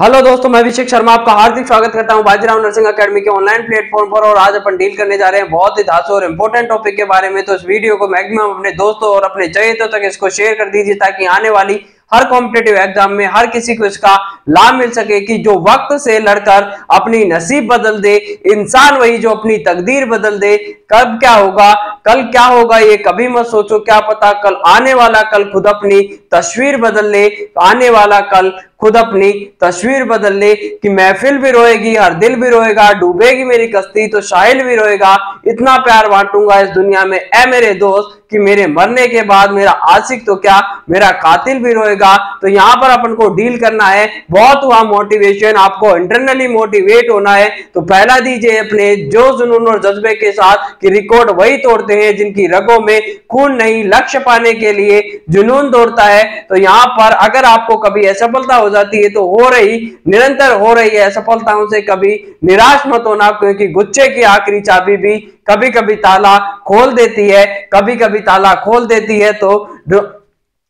Hello दोस्तों, मैं अभिषेक शर्मा आपका हार्दिक स्वागत करता हूं बाजीराव नर्सिंग एकेडमी के ऑनलाइन प्लेटफॉर्म पर। और आज अपन डील करने जा रहे हैं बहुत ही धांसू और इंपॉर्टेंट टॉपिक के बारे में। तो इस वीडियो को मैक्सिमम अपने दोस्तों और अपने चहेतों तक इसको शेयर कर दीजिए ताकि आने वाली हर कॉम्पिटेटिव एग्जाम में हर किसी को इसका लाभ मिल सके कि जो वक्त से लड़कर अपनी नसीब बदल दे इंसान वही जो अपनी तकदीर बदल दे। कब क्या होगा, कल क्या होगा, ये कभी मत सोचो, क्या पता कल आने वाला कल खुद अपनी तस्वीर बदल ले। आने वाला कल खुद अपनी तस्वीर बदल ले कि महफिल भी रोएगी, हर दिल भी रोएगा, डूबेगी मेरी कश्ती तो साहिल भी रोएगा। इतना प्यार बांटूंगा इस दुनिया में ऐ मेरे दोस्त कि मेरे मरने के बाद मेरा आशिक तो क्या मेरा कातिल भी रोएगा। तो यहाँ पर अपन को डील करना है बहुत हुआ मोटिवेशन, आपको इंटरनली मोटिवेट होना है। तो पहला दीजिए अपने जोश जुनून और जज्बे के साथ कि रिकॉर्ड वही तोड़ते हैं जिनकी रगों में खून नहीं, लक्ष्य पाने के लिए जुनून दौड़ता है। तो यहाँ पर अगर आपको कभी असफलता हो जाती है तो हो रही, निरंतर हो रही है असफलताओं से कभी निराश मत होना, क्योंकि गुच्छे की आखिरी चाबी भी कभी कभी ताला खोल देती है, कभी कभी ताला खोल देती है।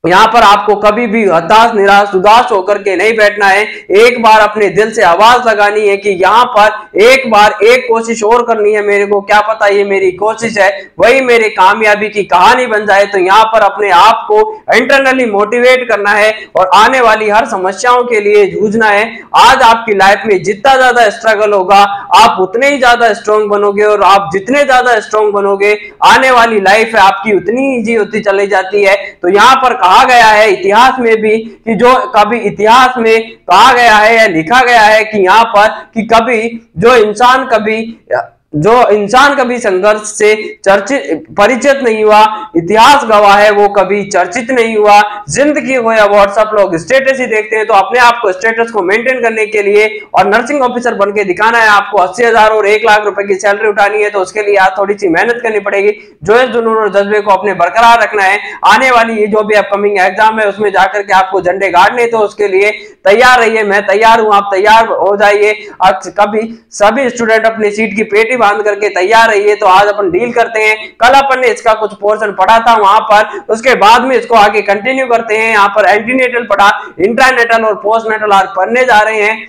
तो यहाँ पर आपको कभी भी हताश, निराश, उदास होकर के नहीं बैठना है। एक बार अपने दिल से आवाज लगानी है कि यहाँ पर एक बार एक कोशिश और करनी है मेरे को, क्या पता ये मेरी कोशिश है वही मेरे कामयाबी की कहानी बन जाए। तो यहाँ पर अपने आप को इंटरनली मोटिवेट करना है और आने वाली हर समस्याओं के लिए जूझना है। आज आपकी लाइफ में जितना ज्यादा स्ट्रगल होगा आप उतने ही ज्यादा स्ट्रॉन्ग बनोगे, और आप जितने ज्यादा स्ट्रॉन्ग बनोगे आने वाली लाइफ है आपकी उतनी ईजी होती चली जाती है। तो यहाँ पर कहा गया है इतिहास में भी कि जो कभी इतिहास में कहा गया है या लिखा गया है कि यहाँ पर कि कभी जो इंसान कभी संघर्ष से चर्चित परिचित नहीं हुआ, इतिहास गवाह है वो कभी चर्चित नहीं हुआ। जिंदगी हो या व्हाट्सएप, लोग स्टेटस ही देखते हैं। तो अपने आप को स्टेटस को मेंटेन करने के लिए और नर्सिंग ऑफिसर बन के दिखाना है, आपको 80,000 और 1 लाख रुपए की सैलरी उठानी है। तो उसके लिए आज थोड़ी सी मेहनत करनी पड़ेगी, जो जुनून और जज्बे को अपने बरकरार रखना है। आने वाली ये जो भी अपकमिंग एग्जाम है उसमें जाकर के आपको झंडे गाड़ने, तो उसके लिए तैयार रहिए। मैं तैयार हूं, आप तैयार हो जाइए। कभी सभी स्टूडेंट अपनी सीट की पेटी बांध करके तैयार रहिए। तो आज अपन डील करते हैं, कल अपन ने इसका कुछ पोर्शन पढ़ा था वहां पर, उसके बाद में इसको आगे कंटिन्यू करते हैं। यहाँ पर एंटीनेटल पढ़ा, इंट्रानेटल और पोस्टनेटल आज पढ़ने जा रहे हैं।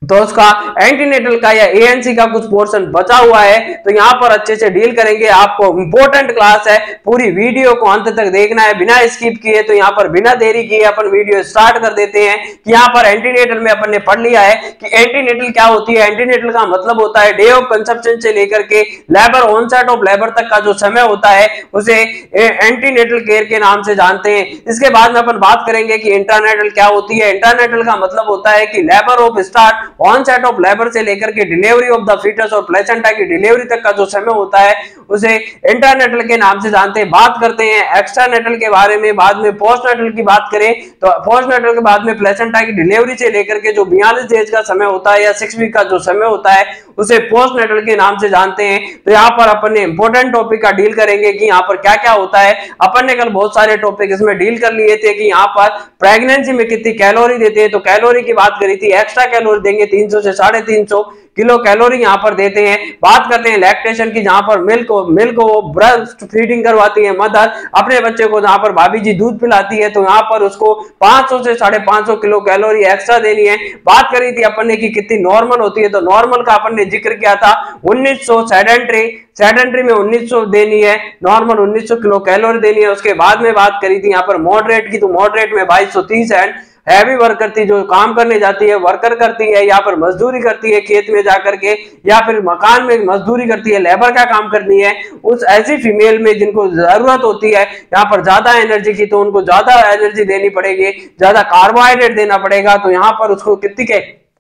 तो उसका एंटीनेटल का या एएनसी का कुछ पोर्शन बचा हुआ है, तो यहाँ पर अच्छे से डील करेंगे। आपको इंपॉर्टेंट क्लास है, पूरी वीडियो को अंत तक देखना है बिना स्किप किए। तो यहाँ पर बिना देरी किए अपन वीडियो स्टार्ट कर देते हैं कि यहाँ पर एंटीनेटल में अपन ने पढ़ लिया है कि एंटीनेटल क्या होती है। एंटीनेटल का मतलब होता है डे ऑफ कंसेप्शन से लेकर के लेबर, ऑनसेट ऑफ लेबर तक का जो समय होता है उसे एंटीनेटल केयर के नाम से जानते हैं। इसके बाद में अपन बात करेंगे कि इंट्रानेटल क्या होती है। इंट्रानेटल का मतलब होता है कि labour of start, onset of labour से लेकर के डिलीवरी ऑफ द फीटस और प्लेसेंटा की डिलीवरी तक का जो समय होता है उसे इंट्रानेटल के नाम से जानते हैं। बात करते हैं एक्स्ट्रानेटल के बारे में, बाद में पोस्टनेटल की बात करें तो पोस्टनेटल के बाद में प्लेसेंटा की डिलीवरी से लेकर के जो 42 डेज का समय होता है या 6 वीक का जो समय होता है उसे पोस्टनेटल के नाम से जानते हैं। तो यहाँ पर अपन ने इंपॉर्टेंट टॉपिक का डील करेंगे कि यहाँ पर क्या क्या होता है। अपन ने कल बहुत सारे टॉपिक इसमें डील कर लिए थे कि यहाँ पर प्रेगनेंसी में कितनी कैलोरी देते हैं, तो कैलोरी की बात करी थी। एक्स्ट्रा कैलोरी देंगे 300 से 350 किलो कैलोरी यहाँ पर देते हैं। बात करते हैं लैक्टेशन की, जहां पर मिल्क को ब्रेस्ट फीडिंग करवाती है मदर अपने बच्चे को, जहां पर भाभी जी दूध पिलाती है, तो यहाँ पर उसको 500 से 550 किलो कैलोरी एक्स्ट्रा देनी है। बात करी थी अपन ने कि कितनी नॉर्मल होती है, तो नॉर्मल का अपन ने जिक्र किया था 1900, सेडेंट्री में 1900 देनी है, नॉर्मल 1900 किलो कैलोरी देनी है। उसके बाद में बात करी थी यहाँ पर मॉडरेट की, तो मॉडरेट में 2230 है। हैवी वर्क करती, जो काम करने जाती है, वर्कर करती है, या फिर मजदूरी करती है खेत में जाकर के, या फिर मकान में मजदूरी करती है, लेबर का काम करनी है, उस ऐसी फीमेल में जिनको जरूरत होती है यहाँ पर ज्यादा एनर्जी की, तो उनको ज्यादा एनर्जी देनी पड़ेगी, ज्यादा कार्बोहाइड्रेट देना पड़ेगा। तो यहाँ पर उसको कितनी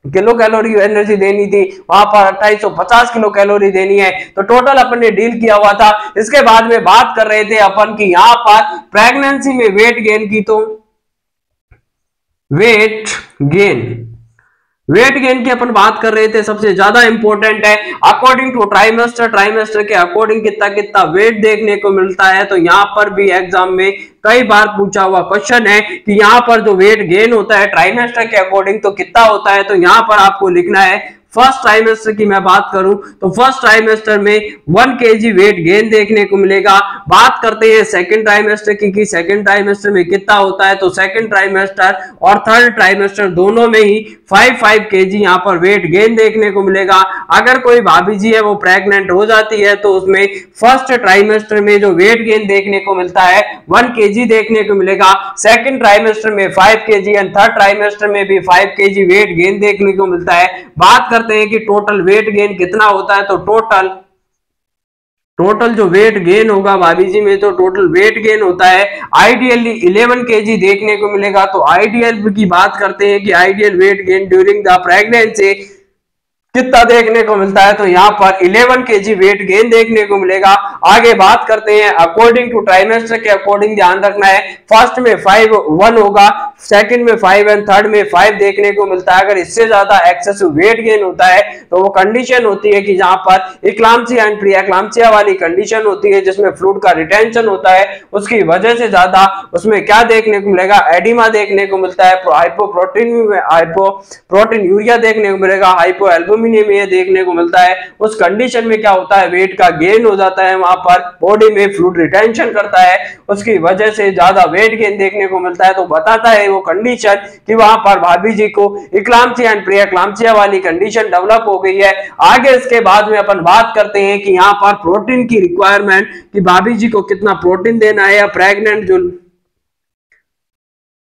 किलो कैलोरी एनर्जी देनी थी, वहां पर 2850 किलो कैलोरी देनी है। तो टोटल अपन ने डील किया हुआ था। इसके बाद में बात कर रहे थे अपन की यहाँ पर प्रेगनेंसी में वेट गेन की, तो वेट गेन की अपन बात कर रहे थे। सबसे ज्यादा इंपॉर्टेंट है अकॉर्डिंग टू ट्राइमेस्टर के अकॉर्डिंग कितना वेट देखने को मिलता है। तो यहाँ पर भी एग्जाम में कई बार पूछा हुआ क्वेश्चन है कि यहाँ पर जो वेट गेन होता है ट्राइमेस्टर के अकॉर्डिंग तो कितना होता है। तो यहाँ पर आपको लिखना है फर्स्ट ट्राइमेस्टर की मैं बात करूं तो फर्स्ट ट्राइमेस्टर में 1 kg वेट गेन देखने को मिलेगा। बात करते हैं सेकंड ट्राइमेस्टर की कि सेकंड ट्राइमेस्टर में कितना होता है, तो सेकंड ट्राइमेस्टर और थर्ड ट्राइमेस्टर दोनों में ही 5 kg यहाँ पर वेट गेन देखने को मिलेगा। अगर कोई भाभी जी है वो प्रेग्नेंट हो जाती है तो उसमें फर्स्ट ट्राइमेस्टर में जो वेट गेन देखने को मिलता है 1 kg देखने को मिलेगा, सेकंड ट्राइमेस्टर में 5 kg एंड थर्ड ट्राइमेस्टर में भी 5 kg वेट गेन देखने को मिलता है। बात करते हैं कि टोटल वेट गेन कितना होता है, तो टोटल जो वेट गेन होगा भाभी जी में, तो टोटल वेट गेन होता है आइडियली 11 kg देखने को मिलेगा। तो आइडियल की बात करते हैं कि ideal weight gain during the pregnancy कितना देखने को मिलता है, तो यहाँ पर 11 kg वेट गेन देखने को मिलेगा। आगे बात करते हैं अकॉर्डिंग टू ट्राइमेस्टर के अकॉर्डिंग ध्यान रखना है, फर्स्ट में 1 होगा, सेकंड में 5 एंड थर्ड में 5 देखने को मिलता है। अगर इससे ज्यादा एक्सेसिव वेट गेन होता है तो वो कंडीशन होती है कि जहां पर इक्लाम्सिया एंड प्री एक्लाम्सिया वाली कंडीशन होती है जिसमें फ्लूइड का रिटेंशन होता है, उसकी वजह से ज्यादा उसमें क्या देखने को मिलेगा, एडिमा देखने को मिलता है, हाइपोप्रोटीन यूरिया देखने को मिलेगा, हाइपोएल्बुमिनिया देखने को मिलता है। उस कंडीशन में क्या होता है, वेट का गेन हो जाता है, वहां पर बॉडी में फ्लूइड रिटेंशन करता है, उसकी वजह से ज्यादा वेट गेन देखने को मिलता है। तो बताता है वो कंडीशन कि वहां पर भाभी जी को इक्लाम्सिया एंड प्री एक्लाम्सिया वाली कंडीशन डेवलप हो गई है। आगे इसके बाद में अपन बात करते हैं कि यहाँ पर प्रोटीन की रिक्वायरमेंट कि भाभी जी को कितना प्रोटीन देना है, या प्रेग्नेंट जो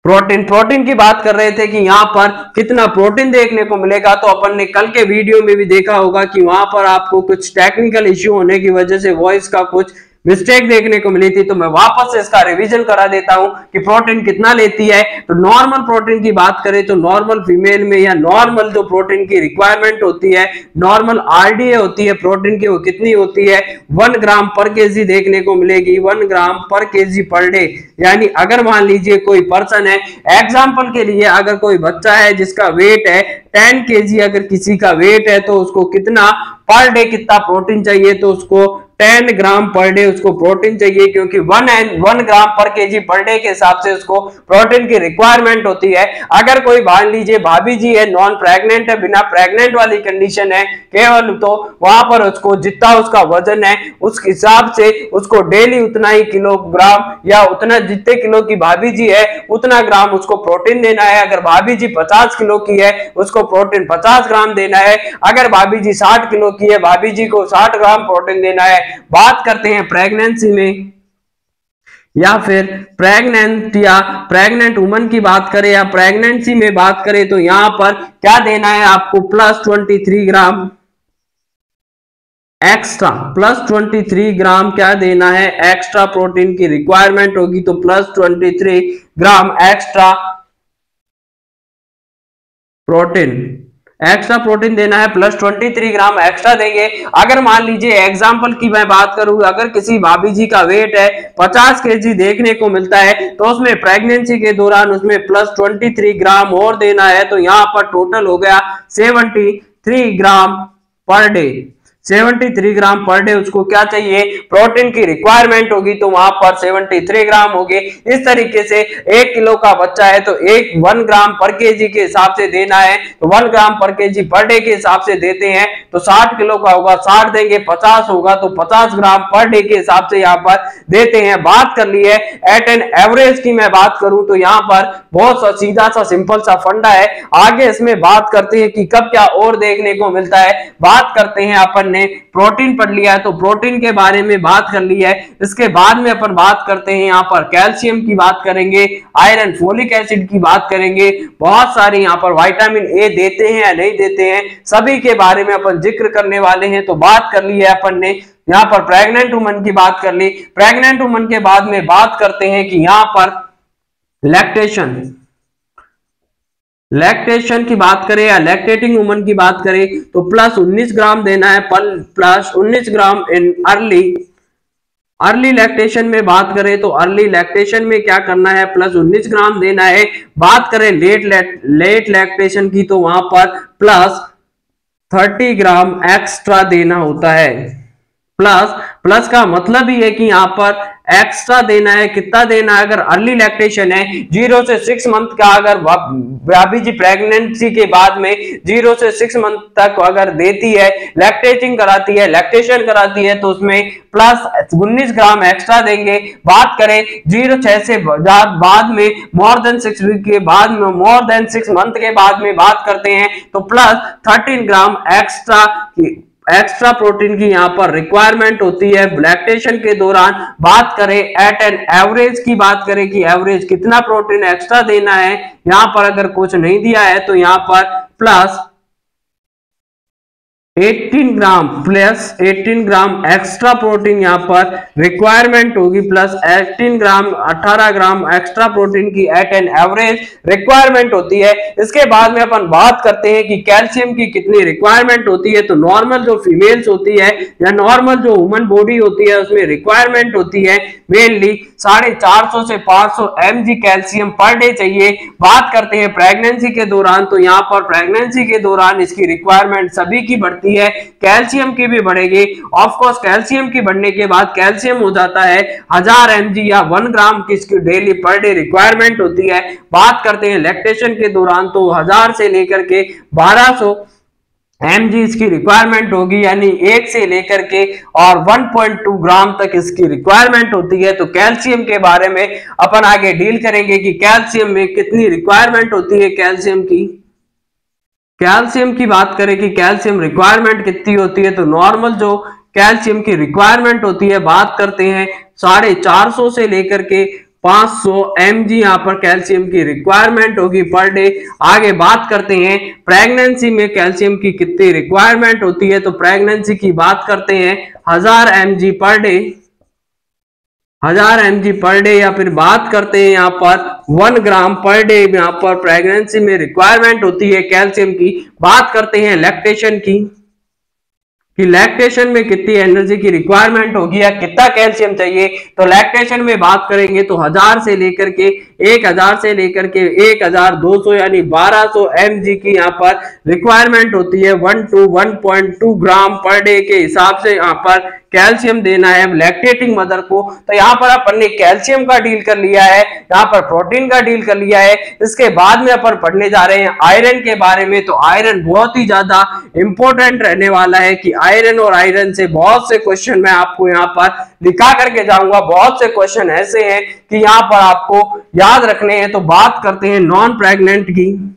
प्रोटीन की बात कर रहे थे कि यहाँ पर कितना प्रोटीन देखने को मिलेगा। तो अपन ने कल के वीडियो में भी देखा होगा कि वहां पर आपको कुछ टेक्निकल इश्यू होने की वजह से वॉइस का कुछ मिस्टेक देखने को मिली थी, तो मैं वापस से इसका रिवीजन करा देता हूं कि प्रोटीन कितना लेती है। तो नॉर्मल प्रोटीन की बात करें तो नॉर्मल फीमेल में या नॉर्मल जो प्रोटीन की रिक्वायरमेंट होती है, नॉर्मल आरडीए होती है प्रोटीन की, वो कितनी होती है 1 ग्राम पर केजी देखने को मिलेगी, 1 ग्राम पर केजी पर डे। यानी अगर मान लीजिए कोई पर्सन है, एग्जाम्पल के लिए अगर कोई बच्चा है जिसका वेट है 10 kg, अगर किसी का वेट है तो उसको कितना पर डे कितना प्रोटीन चाहिए, तो उसको 10 ग्राम पर डे उसको प्रोटीन चाहिए, क्योंकि 1 ग्राम पर केजी पर डे के हिसाब से उसको प्रोटीन की रिक्वायरमेंट होती है। अगर कोई मान लीजिए भाभी जी है, नॉन प्रेग्नेंट है, बिना प्रेग्नेंट वाली कंडीशन है केवल, तो वहां पर उसको जितना उसका वजन है उस हिसाब से उसको डेली उतना ही किलोग्राम या उतना जितने किलो की भाभी जी है उतना ग्राम उसको प्रोटीन देना है। अगर भाभी जी 50 किलो की है उसको प्रोटीन 50 ग्राम देना है। अगर भाभी जी 60 किलो की है, भाभी जी को 60 ग्राम प्रोटीन देना है। बात करते हैं प्रेगनेंसी में या फिर प्रेग्नेंट वुमन की बात करें या प्रेगनेंसी में बात करें, तो यहां पर क्या देना है आपको, प्लस 23 ग्राम एक्स्ट्रा, प्लस 23 ग्राम क्या देना है, एक्स्ट्रा प्रोटीन की रिक्वायरमेंट होगी। तो प्लस 23 ग्राम एक्स्ट्रा प्रोटीन देना है, प्लस 23 ग्राम एक्स्ट्रा देंगे। अगर मान लीजिए एग्जांपल की मैं बात करूं, अगर किसी भाभी जी का वेट है 50 kg देखने को मिलता है, तो उसमें प्रेगनेंसी के दौरान उसमें प्लस 23 ग्राम और देना है। तो यहां पर टोटल हो गया 73 ग्राम पर डे, 73 ग्राम पर डे उसको क्या चाहिए, प्रोटीन की रिक्वायरमेंट होगी। तो वहां पर 73 ग्राम होगी। इस तरीके से 1 किलो का बच्चा है तो 1 ग्राम पर केजी के हिसाब से देना है, तो 1 ग्राम पर केजी पर डे के हिसाब से देते हैं। तो 60 किलो का होगा 60 देंगे, 50 होगा तो 50 ग्राम पर डे के हिसाब से यहाँ पर देते हैं। बात कर ली है एट एन एवरेज की मैं बात करूं तो यहाँ पर बहुत सा सीधा सा सिंपल सा फंडा है। आगे इसमें बात करते हैं कि कब क्या और देखने को मिलता है। बात करते हैं अपन प्रोटीन पढ़ लिया है तो प्रोटीन के बारे में बात कर ली है। इसके बाद में अपन बात करते हैं यहाँ पर कैल्शियम की बात करेंगे, आयरन फोलिक एसिड की बात करेंगे, बहुत सारे यहाँ पर विटामिन ए देते हैं या नहीं देते हैं सभी के बारे में अपन जिक्र करने वाले हैं। तो बात कर ली है अपन ने यहाँ पर प्रेग्नेंट वुमन की बात कर ली। प्रेग्नेंट वुमन के बाद में बात करते हैं कि यहाँ पर लैक्टेशन की बात करें या लैक्टेटिंग वुमन की बात करें तो प्लस 19 ग्राम देना है, plus 19 gram in early lactation में बात करें तो अर्ली लैक्टेशन में क्या करना है, प्लस 19 ग्राम देना है। बात करें लेट लैक्टेशन की तो वहां पर प्लस 30 ग्राम एक्स्ट्रा देना होता है। प्लस, प्लस का मतलब ही है कि यहाँ पर एक्स्ट्रा देना है, कितना देना है, अगर अर्ली लैक्टेशन है 0 से 6 मंथ का, अगर भाभी जी प्रेगनेंसी के बाद में 0 से 6 मंथ तक अगर देती है, लैक्टेटिंग कराती है, लैक्टेशन कराती है, तो उसमें प्लस 19 ग्राम एक्स्ट्रा देंगे। बात करें 0-6 से बाद में मोर देन 6 वीक के बाद में, मोर देन 6 मंथ के बाद में बात करते हैं तो प्लस 13 ग्राम एक्स्ट्रा प्रोटीन की यहाँ पर रिक्वायरमेंट होती है लैक्टेशन के दौरान। बात करें एट एन एवरेज की, बात करें कि एवरेज कितना प्रोटीन एक्स्ट्रा देना है, यहाँ पर अगर कुछ नहीं दिया है तो यहाँ पर प्लस 18 ग्राम प्लस 18 ग्राम एक्स्ट्रा प्रोटीन यहाँ पर रिक्वायरमेंट होगी, प्लस 18 ग्राम एक्स्ट्रा प्रोटीन की एट एन एवरेज रिक्वायरमेंट होती है। इसके बाद में अपन बात करते हैं कि कैल्शियम की कितनी रिक्वायरमेंट होती है। तो नॉर्मल जो फीमेल्स होती है या नॉर्मल जो ह्यूमन बॉडी होती है उसमें रिक्वायरमेंट होती है मेनली 450 से 500 mg कैल्शियम पर डे चाहिए। बात करते हैं प्रेगनेंसी के दौरान, तो यहाँ पर प्रेगनेंसी के दौरान इसकी रिक्वायरमेंट सभी की बढ़ती है, कैल्शियम की भी बढ़ेगी। ऑफ कोर्स कैल्शियम की बढ़ने के बाद कैल्शियम हो जाता है 1000 mg या 1 ग्राम की इसकी डेली पर डे रिक्वायरमेंट होती है। बात करते हैं लैक्टेशन के दौरान तो 1000 से लेकर के 1200 mg इसकी रिक्वायरमेंट होगी, यानी 1 से लेकर के और 1.2 ग्राम तक इसकी रिक्वायरमेंट होती है। तो कैल्शियम के बारे में अपन आगे डील करेंगे कि कैल्शियम में कितनी रिक्वायरमेंट होती है। कैल्शियम की बात करें कि कैल्शियम रिक्वायरमेंट कितनी होती है, तो नॉर्मल जो कैल्शियम की रिक्वायरमेंट होती है बात करते हैं 450 से लेकर के 500 mg यहाँ पर कैल्शियम की रिक्वायरमेंट होगी पर डे। आगे बात करते हैं प्रेगनेंसी में कैल्शियम की कितनी रिक्वायरमेंट होती है, तो प्रेगनेंसी की बात करते हैं 1000 mg per day, 1000 mg per day, या फिर बात करते हैं यहाँ पर 1 ग्राम पर डे यहाँ पर प्रेगनेंसी में रिक्वायरमेंट होती है कैल्शियम की। बात करते हैं लैक्टेशन की कि लैक्टेशन में कितनी एनर्जी की रिक्वायरमेंट होगी या कितना कैल्शियम चाहिए। तो लैक्टेशन में बात करेंगे तो 1000 से लेकर के 1000 से लेकर के 1200 यानी 1200 mg की यहाँ पर रिक्वायरमेंट होती है। 1 to 1.2 ग्राम पर डे के हिसाब से यहाँ पर कैल्शियम देना है लैक्टेटिंग मदर को। तो यहाँ पर अपन ने कैल्शियम का डील कर लिया है, यहाँ पर प्रोटीन का डील कर लिया है। इसके बाद में अपन पढ़ने जा रहे हैं आयरन के बारे में। तो आयरन बहुत ही ज्यादा इंपॉर्टेंट रहने वाला है कि आयरन और आयरन से बहुत से क्वेश्चन मैं आपको यहाँ पर दिखा करके जाऊंगा। बहुत से क्वेश्चन ऐसे हैं कि यहाँ पर आपको याद रखने हैं। तो बात करते हैं नॉन प्रेग्नेंट की।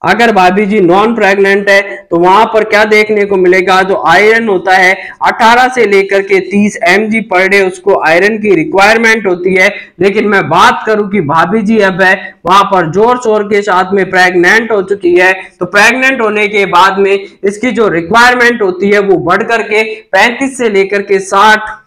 अगर भाभी जी नॉन प्रेग्नेंट है तो वहां पर क्या देखने को मिलेगा, जो आयरन होता है 18 से लेकर के 30 mg पर डे उसको आयरन की रिक्वायरमेंट होती है। लेकिन मैं बात करूं कि भाभी जी अब है वहां पर जोर शोर के साथ में प्रेग्नेंट हो चुकी है, तो प्रेग्नेंट होने के बाद में इसकी जो रिक्वायरमेंट होती है वो बढ़ करके 35 से लेकर के 60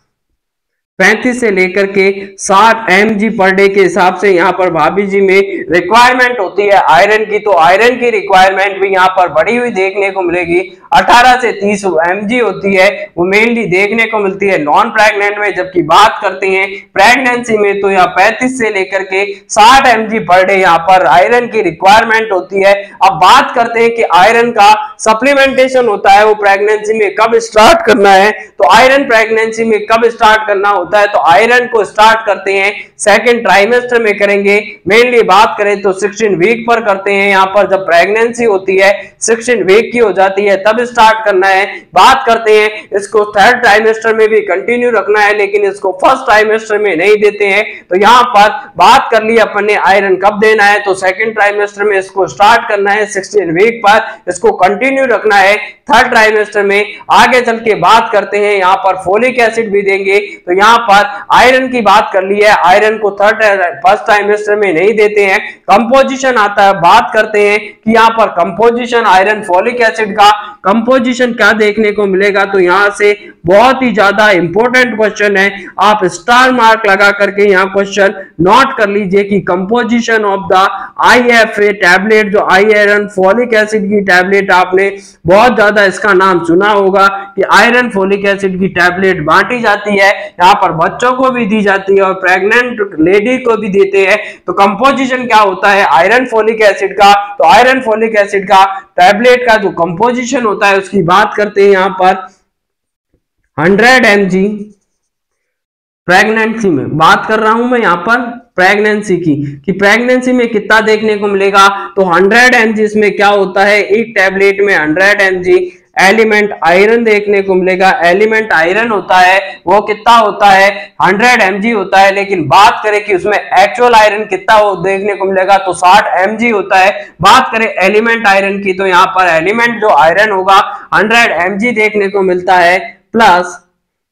mg पर डे के हिसाब से यहाँ पर भाभी जी में रिक्वायरमेंट होती है आयरन की। तो आयरन की रिक्वायरमेंट भी यहाँ पर बढ़ी हुई देखने को मिलेगी, 18 से 30 mg होती है, वो मेनली देखने को मिलती है नॉन प्रेग्नेंट में। जबकि बात करते हैं प्रेगनेंसी में तो यहाँ 35 से लेकर के 60 mg पर डे यहाँ पर आयरन की रिक्वायरमेंट होती है। अब बात करते हैं कि आयरन का सप्लीमेंटेशन होता है वो प्रेगनेंसी में कब स्टार्ट करना है। तो आयरन प्रेगनेंसी में कब स्टार्ट करना होता है, तो आयरन को स्टार्ट करते हैं सेकेंड ट्राइमेस्टर में करेंगे। मेनली बात करें तो 16 वीक पर करते हैं। यहाँ पर जब प्रेगनेंसी होती है 16 वीक की हो जाती है तब स्टार्ट करना है। बात करते हैं इसको थर्ड ट्राइमेस्टर में भी कंटिन्यू रखना है, लेकिन इसको फर्स्ट ट्राइमेस्टर में नहीं देते हैं। तो यहाँ पर बात कर ली अपन ने आयरन कब देना है, तो सेकेंड ट्राइमेस्टर में इसको स्टार्ट करना है 16 वीक पर, इसको कंटिन्यू रखना है थर्ड ट्राइमेस्टर में। आगे चल के बात करते हैं यहाँ पर फोलिक एसिड भी देंगे। तो यहाँ पर आयरन की बात कर ली है, आयरन को फर्स्ट ट्राइमेस्टर में नहीं देते हैं, कंपोजिशन आता है। बात करते हैं कि यहाँ पर कंपोजिशन आयरन फोलिक एसिड का कंपोजिशन क्या देखने को मिलेगा, तो यहाँ से बहुत ही ज्यादा इंपॉर्टेंट क्वेश्चन है, आप स्टार मार्क लगा करके यहाँ क्वेश्चन नोट कर लीजिए कि composition of the IFA tablet, जो आयरन फोलिक एसिड की टैबलेट, आपने बहुत ज्यादा इसका नाम सुना होगा कि आयरन फोलिक एसिड की टैबलेट बांटी जाती है, यहाँ पर बच्चों को भी दी जाती है और प्रेग्नेंट लेडी को भी देते हैं। तो कंपोजिशन क्या होता है आयरन फोलिक एसिड का, तो आयरन फोलिक एसिड का टैबलेट का जो कंपोजिशन होता है उसकी बात करते हैं। यहाँ पर 100 mg प्रेगनेंसी में बात कर रहा हूं मैं यहाँ पर प्रेगनेंसी की, कि प्रेगनेंसी में कितना देखने को मिलेगा। तो 100 mg इसमें क्या होता है, एक टैबलेट में 100 mg एलिमेंट आयरन देखने को मिलेगा। एलिमेंट आयरन होता है वो कितना होता है, 100 mg होता है। लेकिन बात करें कि उसमें एक्चुअल आयरन कितना हो देखने को मिलेगा तो 60 mg होता है। बात करें एलिमेंट आयरन की तो यहाँ पर एलिमेंट जो आयरन होगा 100 mg देखने को मिलता है। प्लस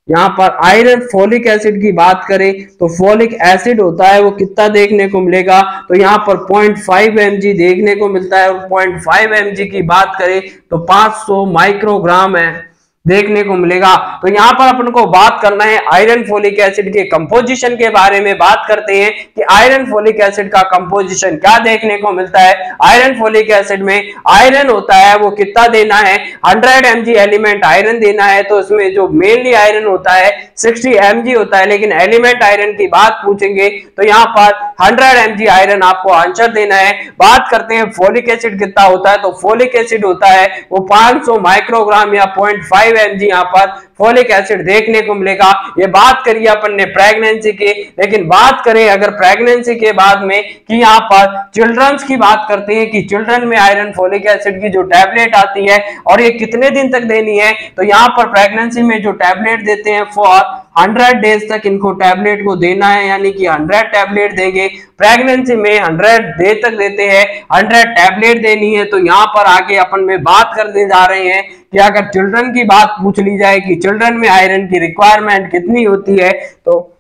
यहाँ पर आयरन फोलिक एसिड की बात करें तो फोलिक एसिड होता है वो कितना देखने को मिलेगा, तो यहाँ पर 0.5 mg देखने को मिलता है। और 0.5 mg की बात करें तो 500 माइक्रोग्राम है देखने को मिलेगा। तो यहाँ पर अपन को बात करना है आयरन फोलिक एसिड के कंपोजिशन के बारे में। बात करते हैं कि आयरन फोलिक एसिड का कंपोजिशन क्या देखने को मिलता है। आयरन फोलिक एसिड में आयरन होता है वो कितना देना है, 100 mg एलिमेंट आयरन देना है। तो इसमें जो मेनली आयरन होता है 60 mg होता है। लेकिन एलिमेंट आयरन की बात पूछेंगे तो यहाँ पर 100 mg आयरन आपको आंसर देना है। बात करते हैं फोलिक एसिड कितना होता है, तो फोलिक एसिड होता है वो 500 माइक्रोग्राम या 0.5 mg यहाँ पर फोलिक एसिड देखने को मिलेगा। ये बात करिए अपन ने प्रेगनेंसी की। लेकिन बात करें अगर प्रेगनेंसी के बाद में कि यहाँ पर चिल्ड्रंस की बात करते हैं कि चिल्ड्रन में आयरन फोलिक एसिड की जो टैबलेट आती है और ये कितने दिन तक देनी है, तो यहाँ पर प्रेगनेंसी में जो टैबलेट देते हैं फॉर 100 डेज तक इनको टैबलेट को देना है, यानी कि 100 टैबलेट देंगे। प्रेगनेंसी में 100 डे तक देते हैं, 100 टैबलेट देनी है। तो यहाँ पर आगे अपन में बात करने जा रहे हैं कि अगर चिल्ड्रन की बात पूछ ली जाए कि चिल्ड्रन में आयरन की रिक्वायरमेंट कितनी होती है, तो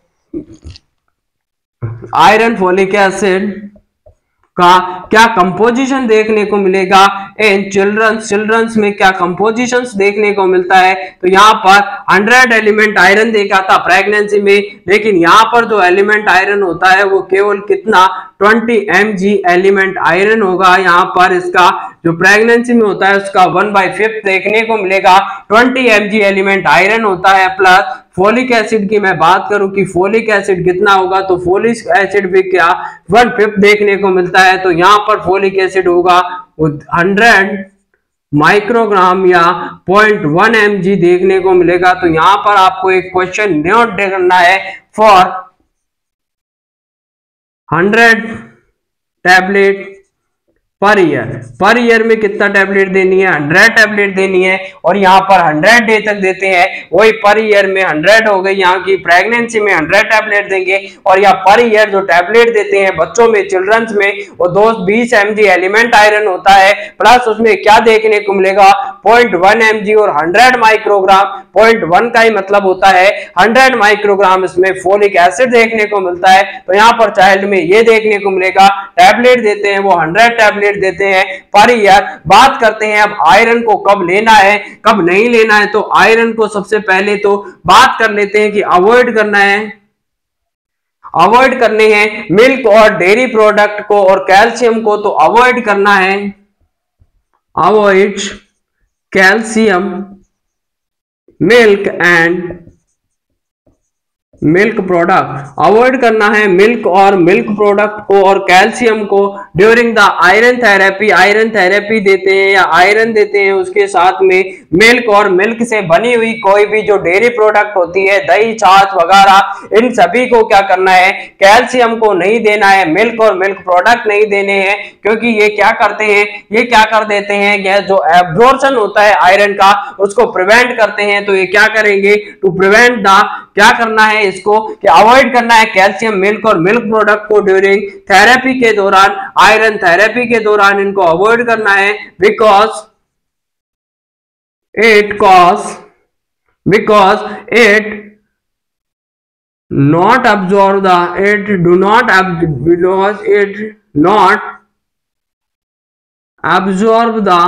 आयरन फोलिक एसिड का क्या कंपोजिशन देखने को मिलेगा इन चिल्ड्रंस में क्या कंपोजिशंस देखने को मिलता है। तो यहाँ पर 100 एलिमेंट आयरन देखा था प्रेगनेंसी में, लेकिन यहाँ पर जो एलिमेंट आयरन होता है वो केवल कितना 20 mg एलिमेंट आयरन होगा। यहाँ पर इसका जो प्रेगनेंसी में होता है उसका 1/5 देखने को मिलेगा। 20 mg एलिमेंट आयरन होता है। प्लस फोलिक एसिड की मैं बात करूं कि फोलिक एसिड कितना होगा, तो फोलिक एसिड भी क्या 1/5 देखने को मिलता है। तो यहाँ पर फोलिक एसिड होगा 100 माइक्रोग्राम या 0.1 mg देखने को मिलेगा। तो यहाँ पर आपको एक क्वेश्चन नोट करना है, फॉर 100 टैबलेट पर ईयर में कितना टैबलेट देनी है, 100 टैबलेट देनी है। और यहाँ पर 100 डे तक देते हैं, वही पर ईयर में 100 हो गई। यहाँ की प्रेगनेंसी में 100 टैबलेट देंगे। और यहाँ पर ईयर जो टैबलेट देते हैं बच्चों में चिल्ड्रंस में वो 20 mg एलिमेंट आयरन होता है। प्लस उसमें क्या देखने को मिलेगा 0.1 mg और 100 माइक्रोग्राम। 0.1 का ही मतलब होता है 100 माइक्रोग्राम इसमें फोलिक एसिड देखने को मिलता है। तो यहाँ पर चाइल्ड में ये देखने को मिलेगा टैबलेट देते हैं वो 100 टैबलेट देते हैं पर ईयर। बात करते हैं अब आयरन को कब लेना है कब नहीं लेना है। तो आयरन को सबसे पहले तो बात कर लेते हैं कि अवॉइड करना है, अवॉइड करने हैं मिल्क और डेयरी प्रोडक्ट को और कैल्शियम को। तो अवॉइड करना है, avoid calcium, milk and milk product. Avoid करना है मिल्क और मिल्क प्रोडक्ट को और कैल्शियम को during the iron therapy. Iron therapy देते हैं या आयरन देते हैं उसके साथ में मिल्क और मिल्क से बनी हुई कोई भी जो डेयरी प्रोडक्ट होती है दही छाछ वगैरह, इन सभी को क्या करना है, कैल्शियम को नहीं देना है, मिल्क और मिल्क प्रोडक्ट नहीं देने हैं। क्योंकि ये क्या करते हैं, ये क्या कर देते हैं, यह जो एब्जॉर्प्शन होता है आयरन का उसको प्रिवेंट करते हैं। तो ये क्या करेंगे, टू प्रिवेंट द, क्या करना है इसको कि अवॉइड करना है कैल्शियम, मिल्क और मिल्क प्रोडक्ट को ड्यूरिंग थेरेपी के दौरान, आयरन थेरेपी के दौरान इनको अवॉइड करना है। Because it not absorb the, it do not because it not absorb the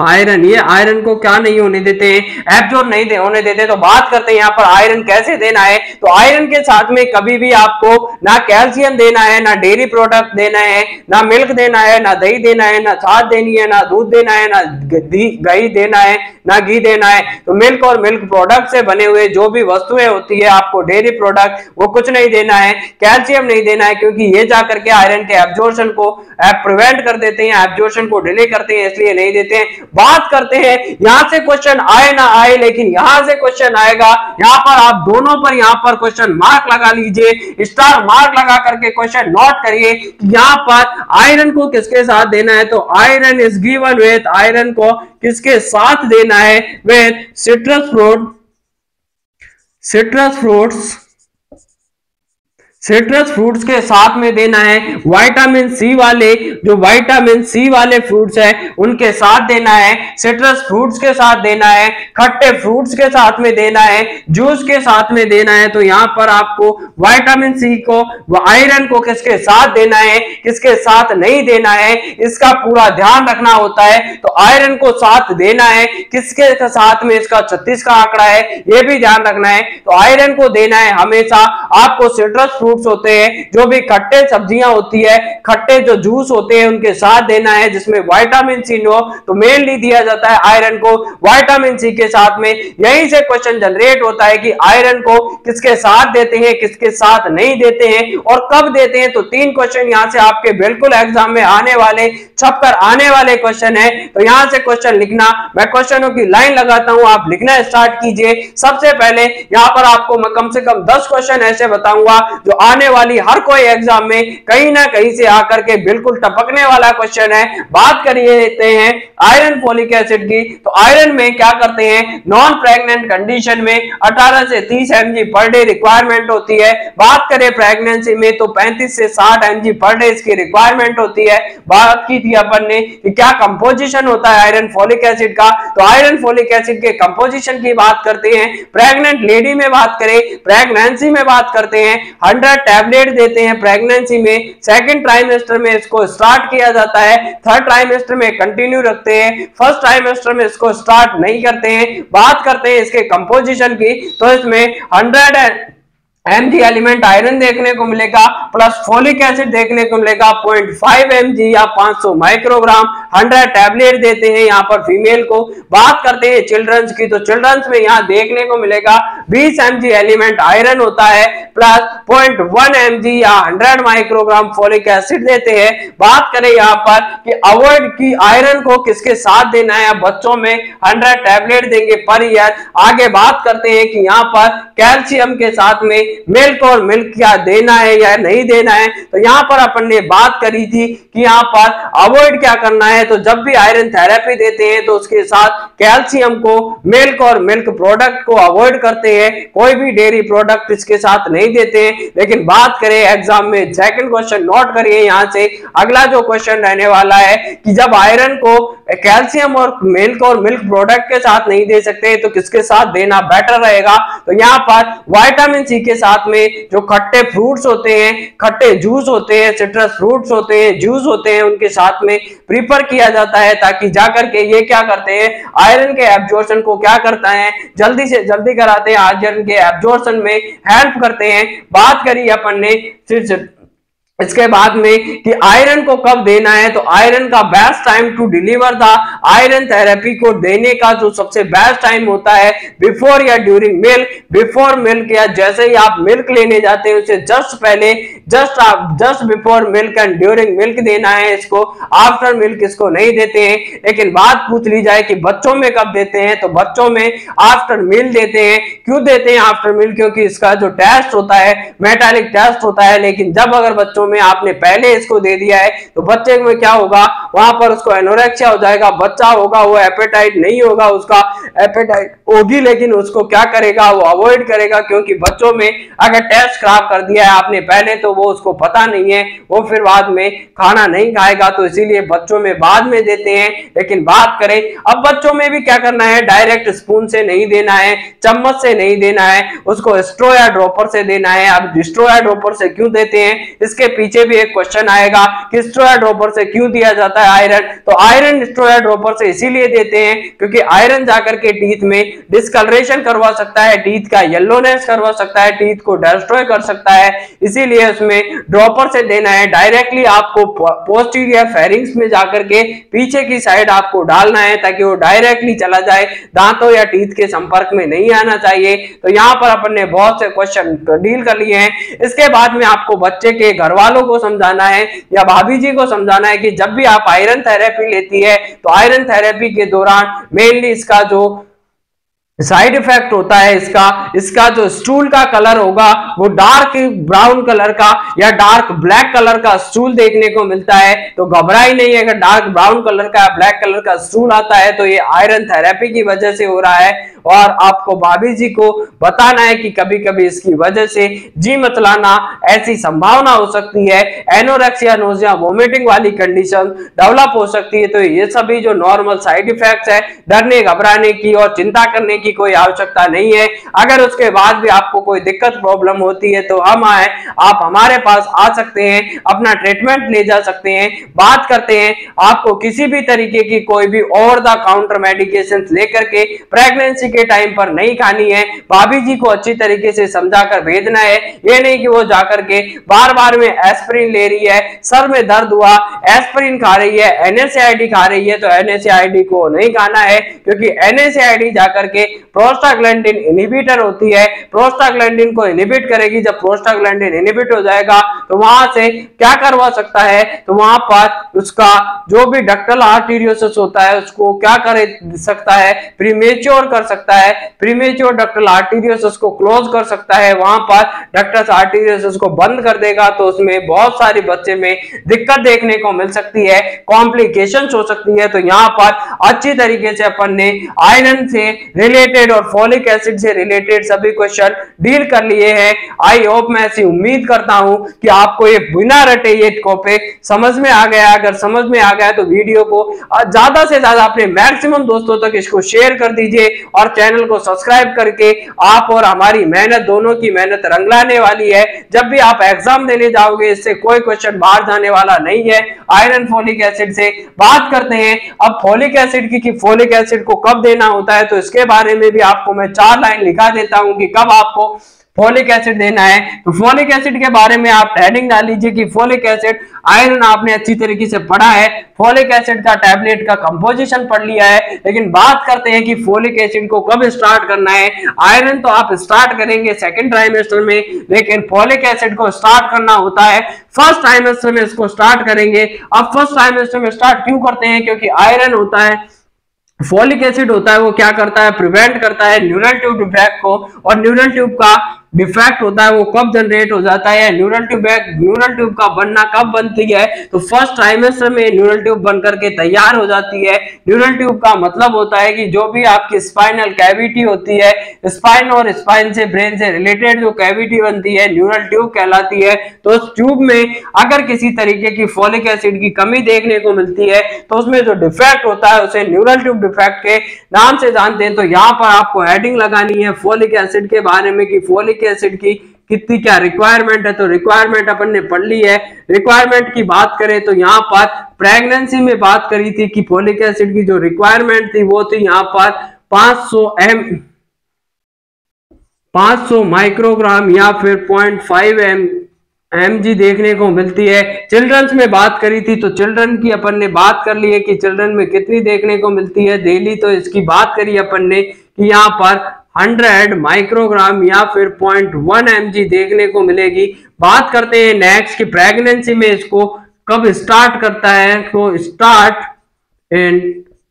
iron, ये आयरन को क्या नहीं होने देते, एब्जॉर्ब नहीं होने देते। तो बात करते हैं यहाँ पर आयरन कैसे देना है। तो आयरन के साथ में कभी भी आपको ना कैल्शियम देना है, ना डेयरी प्रोडक्ट देना है, ना मिल्क देना है, ना दही देना है, ना छाछ देनी है, ना दूध देना है, ना घी देना है, ना घी देना है। तो मिल्क और मिल्क प्रोडक्ट से बने हुए जो भी वस्तुएं होती है आपको डेयरी प्रोडक्ट वो कुछ नहीं देना है, कैल्शियम नहीं देना है, क्योंकि ये जाकर के आयरन के एब्जॉर्प्शन को प्रिवेंट कर देते हैं, एब्जॉर्प्शन को डिले करते हैं, इसलिए नहीं देते हैं। बात करते हैं यहां से क्वेश्चन आए ना आए, लेकिन यहां से क्वेश्चन आएगा। यहां पर आप दोनों पर यहां पर क्वेश्चन मार्क लगा लीजिए, स्टार मार्क लगा करके क्वेश्चन नोट करिए कि यहां पर आयरन को किसके साथ देना है। तो iron is given with, iron को किसके साथ देना है, with citrus fruit, citrus fruits के साथ में देना है। विटामिन सी वाले, जो विटामिन सी वाले फ्रूट्स हैं उनके साथ देना है, सिट्रस फ्रूट्स के साथ देना है, खट्टे फ्रूट्स के साथ में देना है, जूस के साथ में देना है। तो यहां पर आपको विटामिन सी को, आयरन को किसके साथ देना है, किसके साथ नहीं देना है, इसका पूरा ध्यान रखना होता है। तो आयरन को साथ देना है, किसके साथ में, इसका 36 का आंकड़ा है, यह भी ध्यान रखना है। तो आयरन को देना है हमेशा आपको सिट्रस फ्रूट्स होते हैं, जो भी खट्टे सब्जियां होती है, खट्टे जो जूस होते हैं उनके साथ देना है, जिसमें विटामिन सी हो। तो मेनली दिया जाता है आयरन को विटामिन सी के साथ में। यहीं से क्वेश्चन जनरेट होता है कि आयरन को किसके साथ देते हैं, किसके साथ नहीं देते हैं और कब देते हैं। तो 3 क्वेश्चन यहां से आपके बिल्कुल एग्जाम में आने वाले, छपकर आने वाले क्वेश्चन है। तो यहां से क्वेश्चन लिखना, मैं क्वेश्चनों की लाइन लगाता हूं, आप लिखना स्टार्ट कीजिए। सबसे पहले यहां पर आपको मैं कम से कम 10 क्वेश्चन ऐसे बताऊंगा जो आने वाली हर कोई एग्जाम में कहीं ना कहीं से आकर के बिल्कुल टपकने वाला क्वेश्चन है। बात करिए हैं आयरन फोलिक एसिड की। तो आयरन में क्या करते हैं, नॉन प्रेग्नेंट कंडीशन में 18 से 30 mg पर डे रिक्वायरमेंट होती है। बात करें प्रेगनेंसी में तो 35 से 60 mg पर डे इसकी रिक्वायरमेंट होती है। बात की थी अपन ने कि क्या कंपोजिशन होता है आयरन फोलिक एसिड का। तो आयरन फोलिक एसिड के कंपोजिशन की बात करते हैं, प्रेग्नेंट लेडी में बात करें, प्रेगनेंसी में बात करते हैं, 100 टैबलेट देते हैं प्रेगनेंसी में, सेकंड ट्राइमेस्टर में इसको स्टार्ट किया जाता है, थर्ड ट्राइमेस्टर में कंटिन्यू रखते हैं, फर्स्ट ट्राइमेस्टर में इसको स्टार्ट नहीं करते हैं। बात करते हैं इसके कंपोजिशन की, तो इसमें 100 mg एलिमेंट आयरन देखने को मिलेगा, प्लस फोलिक एसिड देखने को मिलेगा 0.5 mg या 500 माइक्रोग्राम। 100 टैबलेट देते हैं यहाँ पर फीमेल को। बात करते हैं चिल्ड्रंस की, तो चिल्ड्रंस में यहाँ देखने को मिलेगा 20 mg एलिमेंट आयरन होता है, प्लस 0.1 mg या 100 माइक्रोग्राम फोलिक एसिड देते हैं। बात करें यहाँ पर कि अवॉइड की आयरन को किसके साथ देना है, बच्चों में 100 टैबलेट देंगे पर ईयर। आगे बात करते हैं कि यहाँ पर कैल्शियम के साथ में मिल्क और मिल्क क्या देना है या नहीं देना है। तो यहां पर अपन ने बात करी थी कि यहां पर अवॉइड क्या करना है। तो जब भी आयरन थेरेपी देते हैं तो उसके साथ कैल्शियम को, मिल्क और मिल्क प्रोडक्ट को अवॉइड करते हैं, कोई भी डेयरी प्रोडक्ट इसके साथ नहीं देते हैं। लेकिन बात करें एग्जाम में, सेकंड क्वेश्चन नोट करिए यहां से, अगला जो क्वेश्चन रहने वाला है कि जब आयरन को कैल्शियम और मिल्क प्रोडक्ट के साथ नहीं दे सकते तो किसके साथ देना बेटर रहेगा। तो यहां पर विटामिन सी के साथ में जो खट्टे फ्रूट्स होते हैं, खट्टे जूस होते हैं, सिट्रस फ्रूट्स होते हैं, जूस होते हैं, उनके साथ में प्रीफर किया जाता है, ताकि जाकर के ये क्या करते हैं, आयरन के एब्जॉर्प्शन को क्या करता है, जल्दी से जल्दी कराते हैं, आयरन के एब्जॉर्प्शन में हेल्प करते हैं। बात करी अपन ने इसके बाद में कि आयरन को कब देना है। तो आयरन का best time to deliver the iron therapy को देने का जो सबसे बेस्ट टाइम होता है बिफोर या ड्यूरिंग मिल्क। बिफोर मिल्क या जैसे ही आप मिल्क लेने जाते हैं उससे जस्ट पहले, just before milk and during milk देना है इसको, आफ्टर मिल्क इसको नहीं देते हैं। लेकिन बात पूछ ली जाए कि बच्चों में कब देते हैं, तो बच्चों में आफ्टर मील देते हैं। क्यों देते हैं आफ्टर मील, क्योंकि इसका जो टेस्ट होता है मेटालिक टेस्ट होता है। लेकिन जब अगर बच्चों में आपने पहले इसको दे दिया है तो बच्चे में क्या होगा, वहां पर उसको एनोरेक्सिया हो जाएगा, बच्चा होगा वो एपेटाइट नहीं होगा, उसका एपेटाइट होगी लेकिन उसको क्या करेगा, वो अवॉइड करेगा। क्योंकि बच्चों में अगर टेस्ट खराब कर दिया है आपने पहले तो वो उसको पता नहीं है, वो फिर बाद में खाना नहीं खाएगा, तो इसीलिए बच्चों में बाद में देते हैं। लेकिन बात करें अब बच्चों में भी क्या करना है, डायरेक्ट स्पून से नहीं देना है, चम्मच से नहीं देना है, उसको स्ट्रॉ या ड्रॉपर से देना है। अब स्ट्रॉ या ड्रॉपर से क्यों देते हैं, इसके पीछे भी एक क्वेश्चन आएगा कि स्ट्रॉ या ड्रॉपर से क्यों दिया जाता जाता है आयरन। तो आयरन स्टेरॉयड ड्रॉपर से इसीलिए देते हैं क्योंकि आयरन जाकर के टीथ में डिस्कलरेशन करवा सकता है, टीथ का येलोनेस करवा सकता है, टीथ को डिस्ट्रॉय कर सकता है, इसीलिए उसमें ड्रॉपर से देना है। डायरेक्टली आपको पोस्टीरियर फेरिंग्स में जाकर के पीछे की साइड आपको डालना है ताकि वो डायरेक्टली चला जाए, दांतों या टीथ के संपर्क में नहीं आना चाहिए। तो यहाँ पर अपन ने बहुत से क्वेश्चन डील कर लिए हैं। इसके बाद में आपको बच्चे के घर वालों को समझाना है या भाभी जी को समझाना है कि जब भी आप आयरन थेरेपी लेती है तो आयरन थेरेपी के दौरान मेनली इसका जो साइड इफेक्ट होता है, इसका जो स्टूल का कलर होगा वो डार्क ब्राउन कलर का या डार्क ब्लैक कलर का स्टूल देखने को मिलता है। तो घबराई नहीं, अगर डार्क ब्राउन कलर का ब्लैक कलर का स्टूल आता है तो ये आयरन थेरेपी की वजह से हो रहा है। और आपको भाभी जी को बताना है कि कभी कभी इसकी वजह से जी मतलाना ऐसी संभावना हो सकती है, एनोरेक्सिया, नोजिया, वोमिटिंग वाली कंडीशन डेवलप हो सकती है। तो ये सभी जो नॉर्मल साइड इफेक्ट्स है, डरने घबराने की और चिंता करने की कोई आवश्यकता नहीं है। अगर उसके बाद भी आपको कोई दिक्कत प्रॉब्लम होती है तो आप हमारे पास आ सकते हैं, अपना ट्रीटमेंट ले जा सकते हैं, बात करते हैं। आपको किसी भी तरीके की कोई भी ओवर द काउंटर मेडिकेशन लेकर के प्रेगनेंसी के टाइम पर नहीं खानी है। भाभी जी को अच्छी तरीके से समझाकर भेजना है, ये नहीं कि वो जाकर के बार बार में एस्पिरिन ले रही है, सर में दर्द हुआ एस्पिरिन खा रही है, एनएसएआईडी खा रही है। तो एनएसएआईडी को नहीं खाना है क्योंकि एनएसएआईडी जाकर के प्रोस्टाग्लैंडिन इनहिबिटर होती है, प्रोस्टाग्लैंडिन को इनहिबिट करेगी। जब प्रोस्टाग्लैंडिन इनहिबिट हो जाएगा तो वहां से क्या करवा सकता है, तो वहां पर उसका जो भी डक्टल आर्टेरियोसिस होता है उसको क्या कर सकता है, प्रीमेच्योर कर सकता है, प्रीमेच्योर डक्टल आर्टेरियोसिस को क्लोज कर सकता है, वहां पर डक्टल आर्टेरियोसिस को बंद कर देगा। तो उसमें बहुत सारी बच्चे में दिक्कत देखने को मिल सकती है, कॉम्प्लिकेशंस हो सकती है। तो यहाँ पर अच्छी तरीके से अपन ने आयरन से रिलेटेड और फॉलिक एसिड से रिलेटेड सभी क्वेश्चन डील कर लिए हैं। आई होप, मैं ऐसी उम्मीद करता हूं कि आपको ये बिना रटे ये टॉपिक समझ में आ गया। अगर समझ में आ गया तो वीडियो को ज्यादा से ज्यादा अपने मैक्सिमम दोस्तों तक इसको शेयर कर दीजिए और चैनल को सब्सक्राइब करके आप और हमारी मेहनत, दोनों की मेहनत रंग लाने वाली है। जब भी आप एग्जाम देने जाओगे इससे कोई क्वेश्चन बाहर जाने वाला नहीं है। आयरन फॉलिक एसिड से बात करते हैं अब फॉलिक एसिड की, फॉलिक एसिड को कब देना होता है तो इसके बारे में भी आपको मैं 4 लाइन लिखा देता हूं कि कब आपको फॉलिक एसिड देना है। तो फॉलिक एसिड के बारे में आप हेडिंग डाल लीजिए कि फॉलिक एसिड, आयरन आपने अच्छी तरीके से पढ़ा है, फॉलिक एसिड का टैबलेट का कंपोजिशन पढ़ लिया है, लेकिन बात करते हैं कि फॉलिक एसिड को कब स्टार्ट करना है। आयरन तो आप स्टार्ट करेंगे सेकंड ट्राइमेस्टर में, लेकिन फॉलिक एसिड को स्टार्ट करना होता है फर्स्ट ट्राइमेस्टर में, इसको स्टार्ट करेंगे। अब फर्स्ट ट्राइमेस्टर में स्टार्ट क्यों करते हैं, क्योंकि आयरन होता है, फॉलिक एसिड होता है, वो क्या करता है, प्रिवेंट करता है न्यूरल ट्यूब डिफेक्ट को। और न्यूरल ट्यूब का डिफेक्ट होता है वो कब जनरेट हो जाता है, न्यूरल ट्यूब का बनना कब बनती है, तो फर्स्ट ट्राइमेस्टर में न्यूरल ट्यूब बनकर के तैयार हो जाती है। न्यूरल ट्यूब का मतलब होता है कि जो भी आपकी स्पाइनल कैविटी होती है, स्पाइन और स्पाइन से ब्रेन से रिलेटेड जो कैविटी बनती है न्यूरल ट्यूब कहलाती है। तो उस ट्यूब में अगर किसी तरीके की फॉलिक एसिड की कमी देखने को मिलती है तो उसमें जो डिफेक्ट होता है उसे न्यूरल ट्यूब डिफेक्ट के नाम से जानते हैं। तो यहाँ पर आपको हेडिंग लगानी है फॉलिक एसिड के बारे में कि फॉलिक एसिड की कितनी क्या रिक्वायरमेंट है। तो रिक्वायरमेंट अपन ने पढ़ ली है। रिक्वायरमेंट की बात करें तो यहाँ पर प्रेगनेंसी में बात करी थी कि फॉलिक एसिड की जो रिक्वायरमेंट थी वो थी यहाँ पर 500 माइक्रोग्राम या फिर 0.5 mg देखने को मिलती है। चिल्ड्रंस में बात करी थी तो चिल्ड्रन की अपन ने बात कर ली है कि चिल्ड्रन में कितनी देखने को मिलती है डेली। तो इसकी बात करी अपन ने कि यहाँ पर 100 माइक्रोग्राम या फिर 0.1 mg देखने को मिलेगी। बात करते हैं नेक्स्ट की प्रेगनेंसी में इसको कब स्टार्ट करता है, तो स्टार्ट इन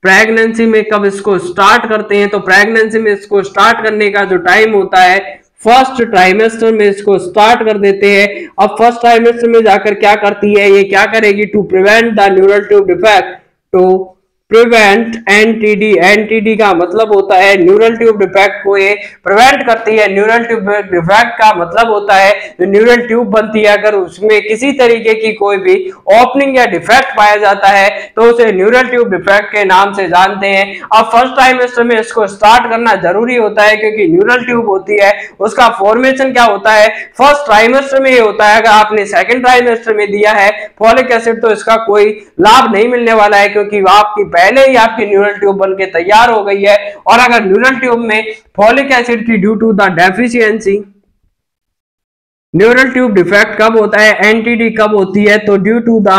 प्रेगनेंसी में कब इसको स्टार्ट करते हैं, तो प्रेगनेंसी में इसको स्टार्ट करने का जो टाइम होता है फर्स्ट ट्राइमेस्टर में इसको स्टार्ट कर देते हैं। अब फर्स्ट ट्राइमेस्टर में जाकर क्या करती है, ये क्या करेगी, to prevent the neural tube defect, to prevent NTD. NTD का मतलब होता है न्यूरल ट्यूब डिफेक्ट को ये प्रिवेंट करती है। न्यूरल ट्यूब डिफेक्ट का मतलब होता है जो न्यूरल ट्यूब बनती है अगर उसमें किसी तरीके की कोई भी ओपनिंग या डिफेक्ट पाया जाता है तो उसे न्यूरल ट्यूब डिफेक्ट के नाम से जानते हैं। अब फर्स्ट ट्राइमेस्टर में इसको स्टार्ट करना जरूरी होता है क्योंकि न्यूरल ट्यूब होती है उसका फॉर्मेशन क्या होता है फर्स्ट ट्राइमेस्टर में ये होता है। अगर आपने सेकंड ट्राइमेस्टर में दिया है फॉलिक एसिड तो इसका कोई लाभ नहीं मिलने वाला है क्योंकि आपकी पहले ही आपकी न्यूरल ट्यूब बनके तैयार हो गई है। और अगर न्यूरल ट्यूब में फॉलिक एसिड की due to the deficiency, neural tube defect कब होता है, एनटीडी कब होती है, तो due to the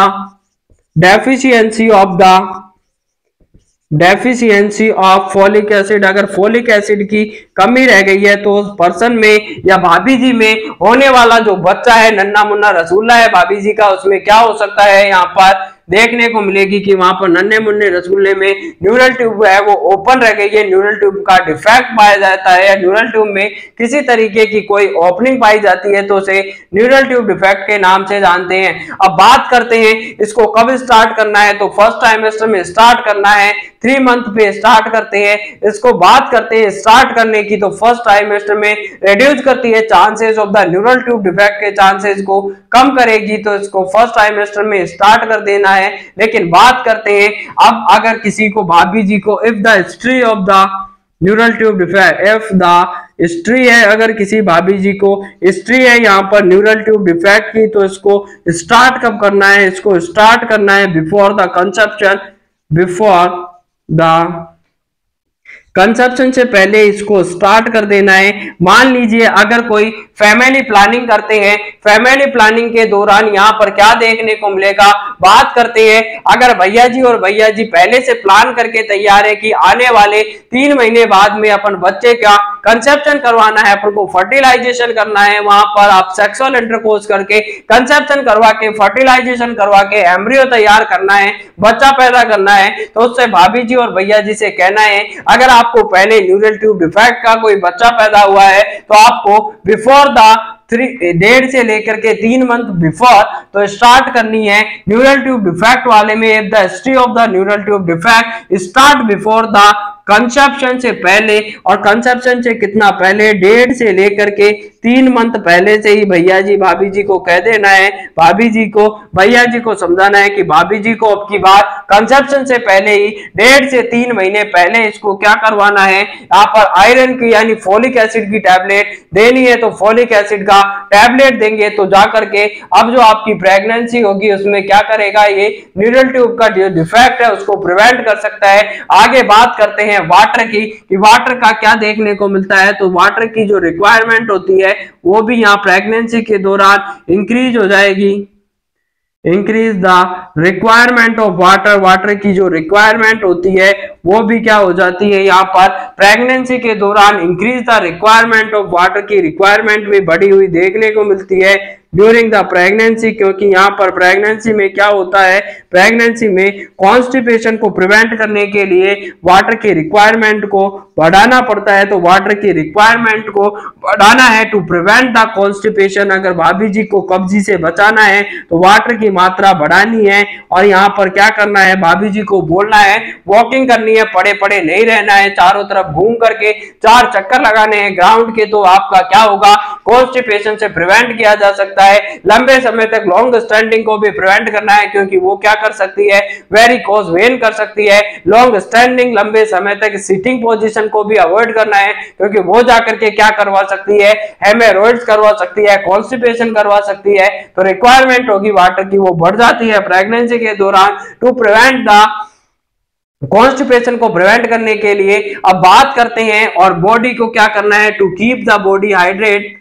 deficiency of folic acid. अगर फॉलिक एसिड की कमी रह गई है तो उस पर्सन में या भाभी जी में होने वाला जो बच्चा है नन्ना मुन्ना रसूला है भाभी जी का उसमें क्या हो सकता है यहाँ पर देखने को मिलेगी कि वहां पर नन्हे मुन्ने रसगुल्ले में न्यूरल ट्यूब है वो ओपन रह गई है, न्यूरल ट्यूब का डिफेक्ट पाया जाता है या न्यूरल ट्यूब में किसी तरीके की कोई ओपनिंग पाई जाती है तो उसे न्यूरल ट्यूब डिफेक्ट के नाम से जानते हैं। अब बात करते हैं इसको कब स्टार्ट करना है, तो फर्स्ट ट्राइमेस्टर में स्टार्ट करना है, 3 मंथ पे स्टार्ट करते हैं। इसको बात करते हैं स्टार्ट करने की, तो फर्स्ट ट्राइमेस्टर में रिड्यूस करती है chances of the neural tube defect के चांसेस को कम करेगी, तो इसको फर्स्ट ट्राइमेस्टर में स्टार्ट कर देना है। लेकिन बात करते हैं अब अगर किसी को भाभी जी को if the history of the neural tube defect, if the history है अगर किसी भाभी जी को हिस्ट्री है यहाँ पर न्यूरल ट्यूब डिफेक्ट की तो इसको स्टार्ट कब करना है, इसको स्टार्ट करना है before the conception, before the conception से पहले इसको स्टार्ट कर देना है। मान लीजिए अगर कोई फैमिली प्लानिंग करते हैं, फैमिली प्लानिंग के दौरान यहाँ पर क्या देखने को मिलेगा, बात करते हैं अगर भैया जी और भैया जी पहले से प्लान करके तैयार है कि आने वाले 3 महीने बाद में अपन बच्चे का कंसेप्शन करवाना है, अपन को फर्टिलाइजेशन करना है, वहां पर आप सेक्सुअल इंटरकोर्स करके कंसेप्शन करवा के फर्टिलाइजेशन करवा के एम्ब्रियो तैयार करना है, बच्चा पैदा करना है, तो उससे भाभी जी और भैया जी से कहना है अगर आपको पहले न्यूरल ट्यूब डिफेक्ट का कोई बच्चा पैदा हुआ है तो आपको बिफोर द 1.5 से लेकर के 3 मंथ बिफोर तो स्टार्ट करनी है न्यूरल ट्यूब डिफेक्ट वाले में। If the history of the neural tube defect start before the conception से पहले, और कंसेप्शन से कितना पहले, 1.5 से लेकर के 3 मंथ पहले से ही भैया जी भाभी जी को कह देना है, भाभी जी को भैया जी को समझाना है कि भाभी जी को अब की बार कंसेप्शन से पहले ही 1.5 से 3 महीने पहले इसको क्या करवाना है, यहाँ पर आयरन की यानी फोलिक एसिड की टैबलेट देनी है। तो फोलिक एसिड का टैबलेट देंगे तो जाकर के अब जो आपकी प्रेगनेंसी होगी उसमें क्या करेगा, ये न्यूरल ट्यूब का जो डिफेक्ट है उसको प्रिवेंट कर सकता है। आगे बात करते हैं वाटर की, कि वाटर का क्या देखने को मिलता है, तो वाटर की जो रिक्वायरमेंट होती है वो भी यहाँ प्रेगनेंसी के दौरान इंक्रीज हो जाएगी। Increase the requirement of water, water की जो रिक्वायरमेंट होती है वो भी क्या हो जाती है, यहाँ पर प्रेगनेंसी के दौरान increase the requirement of water की रिक्वायरमेंट भी बढ़ी हुई देखने को मिलती है ड्यूरिंग द प्रेगनेंसी, क्योंकि यहाँ पर प्रेगनेंसी में क्या होता है, प्रेगनेंसी में कॉन्स्टिपेशन को प्रिवेंट करने के लिए वाटर की रिक्वायरमेंट को बढ़ाना पड़ता है। तो वाटर की रिक्वायरमेंट को बढ़ाना है टू प्रिवेंट द कॉन्स्टिपेशन। अगर भाभी जी को कब्जी से बचाना है तो वाटर की मात्रा बढ़ानी है, और यहाँ पर क्या करना है, भाभी जी को बोलना है वॉकिंग करनी है, पड़े पड़े नहीं रहना है, चारों तरफ घूम करके 4 चक्कर लगाने हैं ग्राउंड के, तो आपका क्या होगा, कॉन्स्टिपेशन से प्रिवेंट किया जा सकता है। लंबे समय तक लॉन्ग स्टैंडिंग को भी प्रिवेंट करना है क्योंकि वो क्या कर सकती है, वेरिकोज वेन कर सकती है। लॉन्ग स्टैंडिंग लंबे समय तक सिटिंग पोजीशन को भी अवॉइड करना है क्योंकि वो जाकर के क्या करवा सकती है, हेमोरॉइड्स करवा सकती है, कॉन्स्टिपेशन करवा सकती है। तो रिक्वायरमेंट होगी वाटर की वो बढ़ जाती है प्रेगनेंसी के दौरान टू प्रिवेंट द कॉन्स्टिपेशन को प्रिवेंट करने के लिए। अब बात करते हैं और बॉडी को क्या करना है, to keep the body hydrate,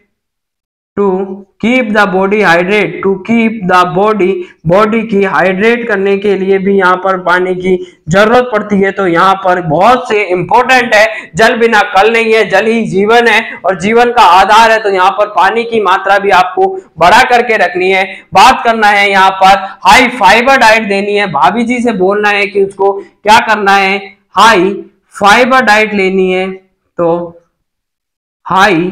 to keep the body hydrate, to keep the body की हाइड्रेट करने के लिए भी यहाँ पर पानी की जरूरत पड़ती है। तो यहाँ पर बहुत से इंपॉर्टेंट है, जल बिना कल नहीं है, जल ही जीवन है और जीवन का आधार है। तो यहाँ पर पानी की मात्रा भी आपको बढ़ा करके रखनी है। बात करना है यहाँ पर हाई फाइबर डाइट देनी है, भाभी जी से बोलना है कि उसको क्या करना है, हाई फाइबर डाइट लेनी है। तो high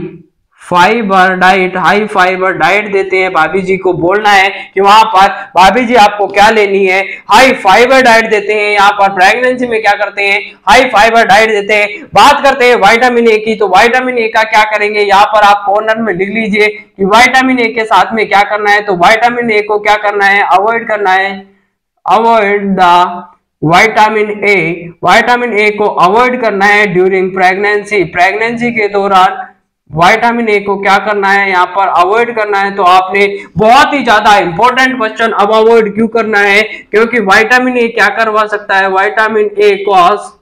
fibre diet, high fibre diet देते हैं। भाभी जी को बोलना है कि वहां पर भाभी जी आपको क्या लेनी है, हाई फाइबर डाइट देते हैं। यहाँ पर प्रेगनेंसी में क्या करते हैं, हाई फाइबर डाइट देते हैं। बात करते हैं विटामिन ए की, तो विटामिन ए का क्या करेंगे, यहाँ पर आप कॉर्नर में लिख लीजिए कि विटामिन ए के साथ में क्या करना है। तो विटामिन ए को क्या करना है, अवॉइड करना है, avoid the vitamin A, vitamin A को अवॉइड करना है ड्यूरिंग प्रेगनेंसी, प्रेगनेंसी के दौरान विटामिन ए को क्या करना है, यहाँ पर अवॉइड करना है। तो आपने बहुत ही ज्यादा इंपॉर्टेंट क्वेश्चन, अब अवॉइड क्यों करना है, क्योंकि विटामिन ए क्या करवा सकता है, विटामिन ए कॉज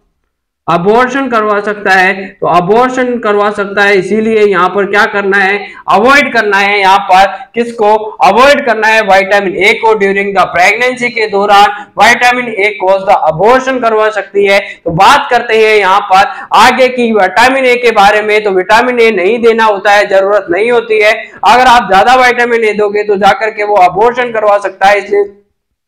अबॉर्शन करवा सकता है। तो अबॉर्शन करवा सकता है, इसीलिए यहाँ पर क्या करना है, अवॉइड करना है। यहाँ पर किसको अवॉइड करना है, विटामिन ए को ड्यूरिंग द प्रेगनेंसी के दौरान vitamin A cause the abortion करवा सकती है। तो बात करते हैं यहाँ पर आगे की विटामिन ए के बारे में। तो विटामिन ए नहीं देना होता है, जरूरत नहीं होती है। अगर आप ज्यादा विटामिन ए दोगे तो जाकर के वो अबॉर्शन करवा सकता है, इसलिए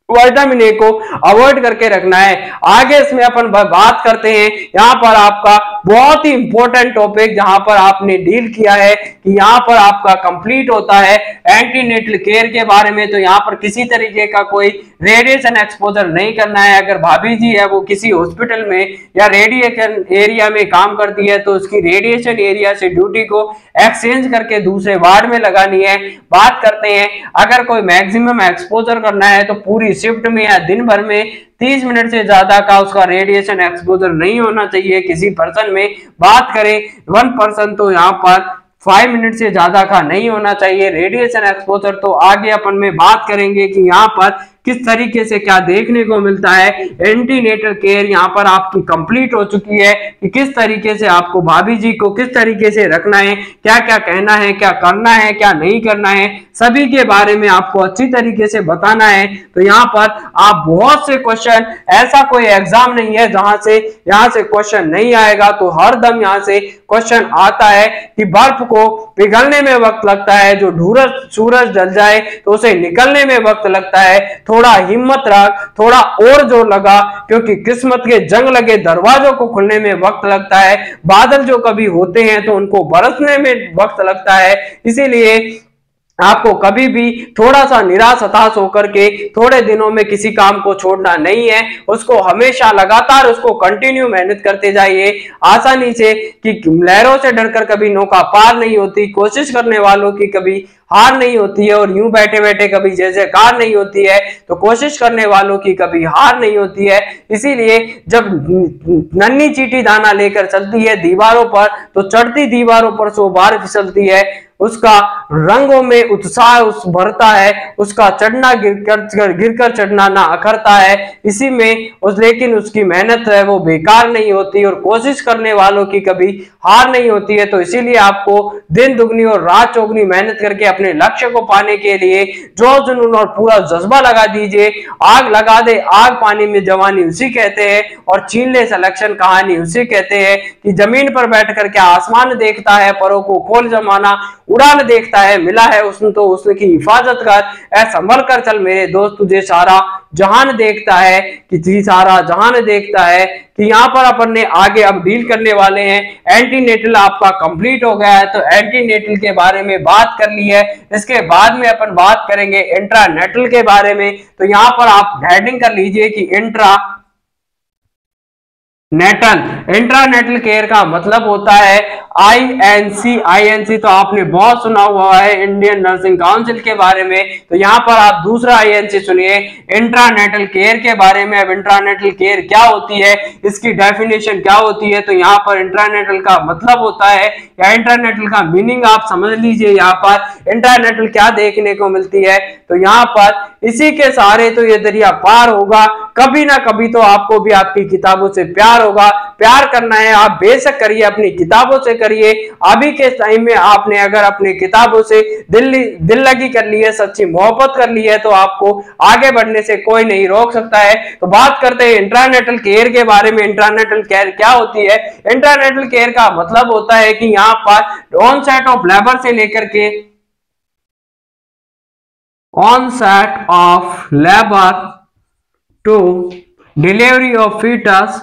विटामिन ए को अवॉइड करके रखना है। आगे इसमें अपन बात करते हैं, यहाँ पर आपका बहुत ही इंपॉर्टेंट टॉपिक जहां पर आपने डील किया है कि यहाँ पर आपका कंप्लीट होता है एंटीनेटल केयर के बारे में। तो यहाँ पर किसी तरीके का कोई रेडिएशन एक्सपोजर नहीं करना है। अगर भाभी जी है वो किसी हॉस्पिटल में या रेडिएशन एरिया में काम करती है तो उसकी रेडिएशन एरिया से ड्यूटी को एक्सचेंज करके दूसरे वार्ड में लगानी है। बात करते हैं अगर कोई मैक्सिमम एक्सपोजर करना है तो पूरी शिफ्ट में या दिन भर में 30 मिनट से ज्यादा का उसका रेडिएशन एक्सपोजर नहीं होना चाहिए किसी पर्सन में। बात करें 1 पर्सन तो यहाँ पर 5 मिनट से ज्यादा का नहीं होना चाहिए रेडिएशन एक्सपोजर। तो आगे अपन में बात करेंगे कि यहाँ पर किस तरीके से क्या देखने को मिलता है। एंटीनेटल केयर यहाँ पर आपकी कंप्लीट हो चुकी है कि किस तरीके से आपको भाभी जी को किस तरीके से रखना है, क्या क्या कहना है, क्या करना है, क्या नहीं करना है, सभी के बारे में आपको अच्छी तरीके से बताना है। तो यहाँ पर आप बहुत से क्वेश्चन, ऐसा कोई एग्जाम नहीं है जहां से यहाँ से क्वेश्चन नहीं आएगा। तो हर दम यहाँ से क्वेश्चन आता है कि बर्फ को पिघलने में वक्त लगता है, जो सूरज जल जाए तो उसे निकलने में वक्त लगता है। थोड़ा हिम्मत रख, थोड़ा और जोर लगा, क्योंकि किस्मत के जंग लगे दरवाजों को खुलने में वक्त लगता है। बादल जो कभी होते हैं तो उनको बरसने में वक्त लगता है। इसीलिए आपको कभी भी थोड़ा सा निराश हताश होकर के थोड़े दिनों में किसी काम को छोड़ना नहीं है, उसको हमेशा लगातार उसको कंटिन्यू मेहनत करते जाइए आसानी से, कि लहरों से डरकर कभी नौका पार नहीं होती, कोशिश करने वालों की कभी हार नहीं होती है, और यूं बैठे बैठे कभी जैसे कार नहीं होती है, तो कोशिश करने वालों की कभी हार नहीं होती है। इसीलिए जब नन्ही चींटी दाना लेकर चलती है दीवारों पर तो चढ़ती दीवारों पर 100 बार फिसलती है, उसका रंगों में उत्साह उस भरता है, उसका चढ़ना गिरकर चढ़ना ना अखरता है। इसी में लेकिन उसकी मेहनत है वो बेकार नहीं होती, और कोशिश करने वालों की कभी हार नहीं होती है। तो इसीलिए आपको दिन दुगनी और रात चौगनी मेहनत करके अपने लक्ष्य को पाने के लिए जोश जुनून और पूरा जज्बा लगा दीजिए। आग लगा दे आग पानी में जवानी उसी कहते हैं, और छीन ले सिलेक्शन कहानी उसी कहते हैं, कि जमीन पर बैठ कर क्या आसमान देखता है, परों को खोल जमाना उड़ान देखता है, मिला है उसने तो उसकी हिफाजत कर, ऐ संभल कर चल मेरे दोस्त तुझे सारा जहान देखता है, कि जी सारा जहान देखता है। कि यहाँ पर अपन ने आगे अब डील करने वाले हैं एंटीनेटल आपका कंप्लीट हो गया है, तो एंटीनेटल के बारे में बात कर ली है। इसके बाद में अपन बात करेंगे इंट्रानेटल के बारे में। तो यहाँ पर आप हेडिंग कर लीजिए कि इंट्रानेटल केयर का मतलब होता है INC तो आपने बहुत सुना हुआ है इंडियन नर्सिंग काउंसिल के बारे में। तो यहाँ पर आप दूसरा INC सुनिए इंट्रानेटल केयर के बारे में। अब इंट्रानेटल केयर क्या होती है, इसकी डेफिनेशन क्या होती है। तो यहाँ पर इंट्रानेटल का मतलब होता है, या इंट्रानेटल का मीनिंग आप समझ लीजिए। यहाँ पर इंट्रानेटल क्या देखने को मिलती है, तो यहाँ पर इसी के सहारे तो ये दरिया पार होगा, कभी ना कभी तो आपको भी आपकी किताबों से प्यार होगा। प्यार करना है आप बेशक करिए, अपनी किताबों से करिए। अभी के टाइम में आपने अगर अपनी किताबों से दिल लगी कर ली है, सच्ची मोहब्बत कर ली है, तो आपको आगे बढ़ने से कोई नहीं रोक सकता है। तो बात करते हैं इंट्रानेटल केयर के बारे में। इंट्रानेटल केयर क्या होती है, इंट्रानेटल केयर का मतलब होता है कि यहाँ पर ऑनसेट ऑफ लेबर से लेकर के onset of labor to delivery of fetus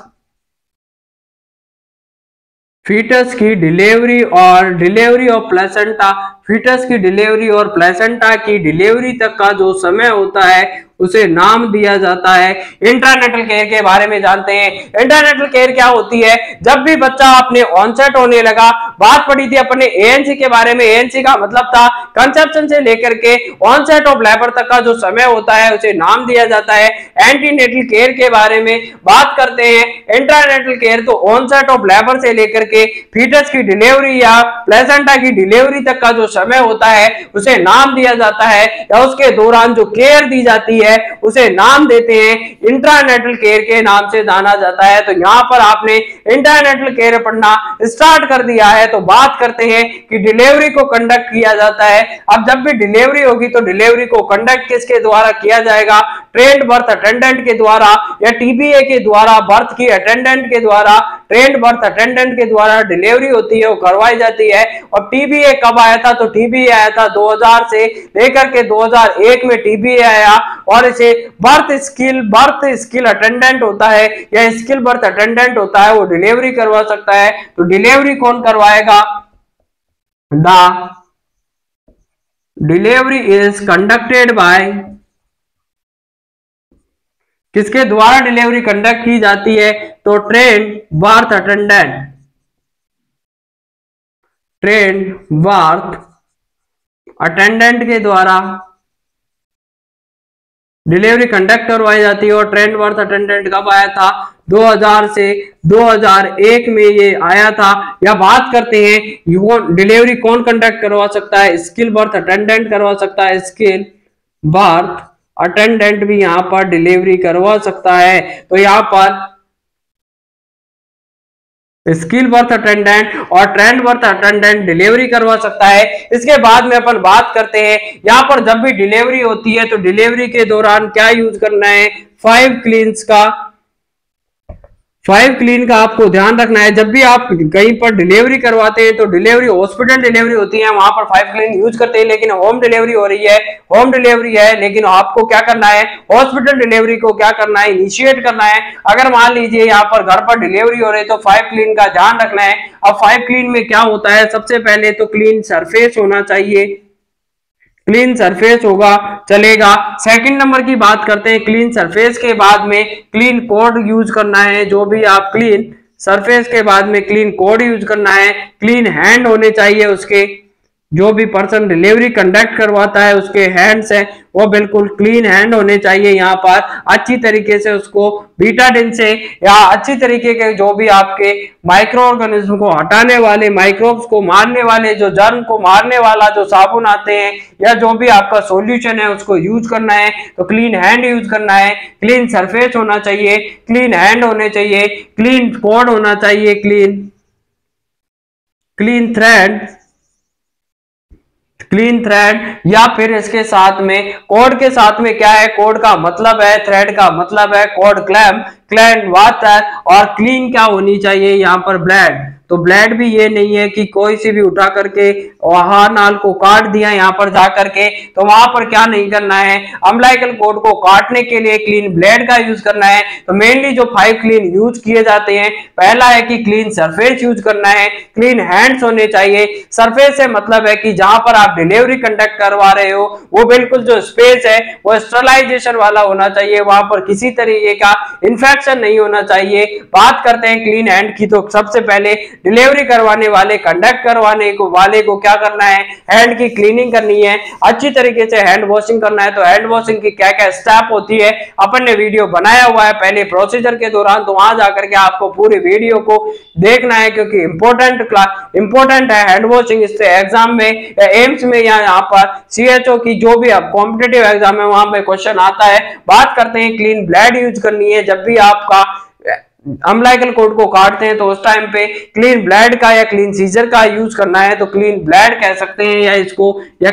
fetus की डिलीवरी और डिलीवरी ऑफ प्लेसेंटा, फीटस की डिलीवरी और प्लेसेंटा की डिलीवरी तक का जो समय होता है उसे नाम दिया जाता है। इंट्रानेटल केयर के बारे में जानते हैं। इंट्रानेटल केयर क्या होती है? जब भी बच्चा अपने ऑनसेट होने लगा, बात पड़ी थी अपने एएनसी के बारे में। एएनसी का मतलब था कंसेप्शन से लेकर के ऑनसेट ऑफ लेबर तक का जो समय होता है उसे नाम दिया जाता है। एंटीनेटल केयर के बारे में बात करते हैं। इंट्रानेटल केयर तो ऑनसेट ऑफ लेबर से लेकर के फीटस की डिलीवरी या प्लेसेंटा की डिलीवरी तक का जो समय होता है उसे नाम दिया जाता है, या उसके दौरान जो केयर दी जाती है उसे नाम देते हैं इंट्रानेटल केयर के नाम से जाना जाता है। तो यहाँ पर आपने इंट्रानेटल केयर पढ़ना स्टार्ट कर दिया है। तो बात करते हैं कि डिलीवरी को कंडक्ट किया जाता है। अब जब भी डिलीवरी होगी तो डिलीवरी को कंडक्ट किसके द्वारा किया जाएगा? ट्रेंड बर्थ अटेंडेंट के द्वारा या टीबीए के द्वारा, बर्थ की अटेंडेंट के द्वारा, ट्रेंड बर्थ अटेंडेंट के द्वारा डिलीवरी होती है वो करवाई जाती है। और टीबीए कब आया था? तो टीबीए आया था 2000 से लेकर के 2001 में टीबीए आया। और इसे बर्थ स्किल अटेंडेंट होता है या स्किल बर्थ अटेंडेंट होता है, वो डिलीवरी करवा सकता है। तो डिलीवरी कौन करवाएगा? The delivery is conducted by, किसके द्वारा डिलीवरी कंडक्ट की जाती है? तो trend birth attendant, trend birth attendant के द्वारा डिलीवरी कंडक्ट करवाई जाती है। और ट्रेंड बर्थ अटेंडेंट कब आया था? 2000 से 2001 में ये आया था। या बात करते हैं डिलीवरी कौन कंडक्ट करवा सकता है? स्किल बर्थ अटेंडेंट करवा सकता है। स्किल बर्थ अटेंडेंट भी यहाँ पर डिलीवरी करवा सकता है। तो यहाँ पर स्किल बर्थ अटेंडेंट और ट्रेंड बर्थ अटेंडेंट डिलीवरी करवा सकता है। इसके बाद में अपन बात करते हैं यहाँ पर जब भी डिलीवरी होती है तो डिलीवरी के दौरान क्या यूज करना है? 5 क्लीन्स का, 5 क्लीन का आपको ध्यान रखना है। जब भी आप कहीं पर डिलीवरी करवाते हैं तो डिलीवरी हॉस्पिटल डिलीवरी होती है, वहां पर 5 क्लीन यूज करते हैं। लेकिन होम डिलीवरी हो रही है, होम डिलीवरी है, लेकिन आपको क्या करना है? हॉस्पिटल डिलीवरी को क्या करना है? इनिशिएट करना है। अगर मान लीजिए यहाँ पर घर पर डिलीवरी हो रही है तो 5 क्लीन का ध्यान रखना है। अब 5 क्लीन में क्या होता है? सबसे पहले तो क्लीन सरफेस होना चाहिए, क्लीन सरफेस होगा चलेगा। सेकंड नंबर की बात करते हैं, क्लीन सरफेस के बाद में क्लीन कोड यूज करना है। जो भी आप क्लीन सरफेस के बाद में क्लीन कोड यूज करना है। क्लीन हैंड होने चाहिए उसके, जो भी पर्सन डिलीवरी कंडक्ट करवाता है उसके हैंड्स हैं वो बिल्कुल क्लीन हैंड होने चाहिए। यहाँ पर अच्छी तरीके से उसको बीटाडिन से या अच्छी तरीके के जो भी आपके माइक्रो ऑर्गेनिज्म को हटाने वाले, माइक्रोब्स को मारने वाले, जो जर्म को मारने वाला जो साबुन आते हैं या जो भी आपका सॉल्यूशन है उसको यूज करना है। तो क्लीन हैंड यूज करना है, क्लीन सरफेस होना चाहिए, क्लीन हैंड होने चाहिए, क्लीन कोड होना चाहिए, क्लीन थ्रेड, क्लीन थ्रेड। या फिर इसके साथ में कोड के साथ में क्या है? कोड का मतलब है, थ्रेड का मतलब है कोड क्लैम्प, क्लैम्प वाटर। और क्लीन क्या होनी चाहिए? यहाँ पर ब्लेड। तो ब्लेड भी ये नहीं है कि कोई सी भी उठा करके वहां नाल को काट दिया यहाँ पर जा करके, तो वहां पर क्या नहीं करना है? अम्बिलिकल कोड को काटने के लिए क्लीन ब्लेड का यूज करना है। तो मेनली जो 5 क्लीन यूज किए जाते हैं, पहला है कि क्लीन सरफेस यूज करना है, क्लीन हैंड्स होने चाहिए। सरफेस से मतलब है कि जहां पर आप डिलीवरी कंडक्ट करवा रहे हो वो बिल्कुल जो स्पेस है वो स्टरलाइजेशन वाला होना चाहिए, वहां पर किसी तरीके का इन्फेक्शन नहीं होना चाहिए। बात करते हैं क्लीन हैंड की, तो सबसे पहले डिलीवरी करवाने वाले, कंडक्ट करवाने को वाले को क्या करना है? हैंड की क्लीनिंग करनी है, अच्छी तरीके से हैंड वॉशिंग करना है। तो हैंड वॉशिंग की क्या क्या स्टेप होती है अपन ने वीडियो बनाया हुआ है पहले प्रोसीजर के दौरान, तो वहां जाकर के आपको पूरी वीडियो को देखना है क्योंकि इंपॉर्टेंट है हैंड वॉशिंग। इससे एग्जाम में या एम्स में या यहाँ पर सीएचओ की जो भी कॉम्पिटेटिव एग्जाम है वहां पे क्वेश्चन आता है। बात करते हैं क्लीन ब्लेड यूज करनी है। जब भी आपका अम्बिलिकल कोड को काटते हैं तो उस टाइम पे क्लीन ब्लेड का या क्लीन सीजर का यूज करना है। तो क्लीन ब्लेड कह सकते हैं या इसको, या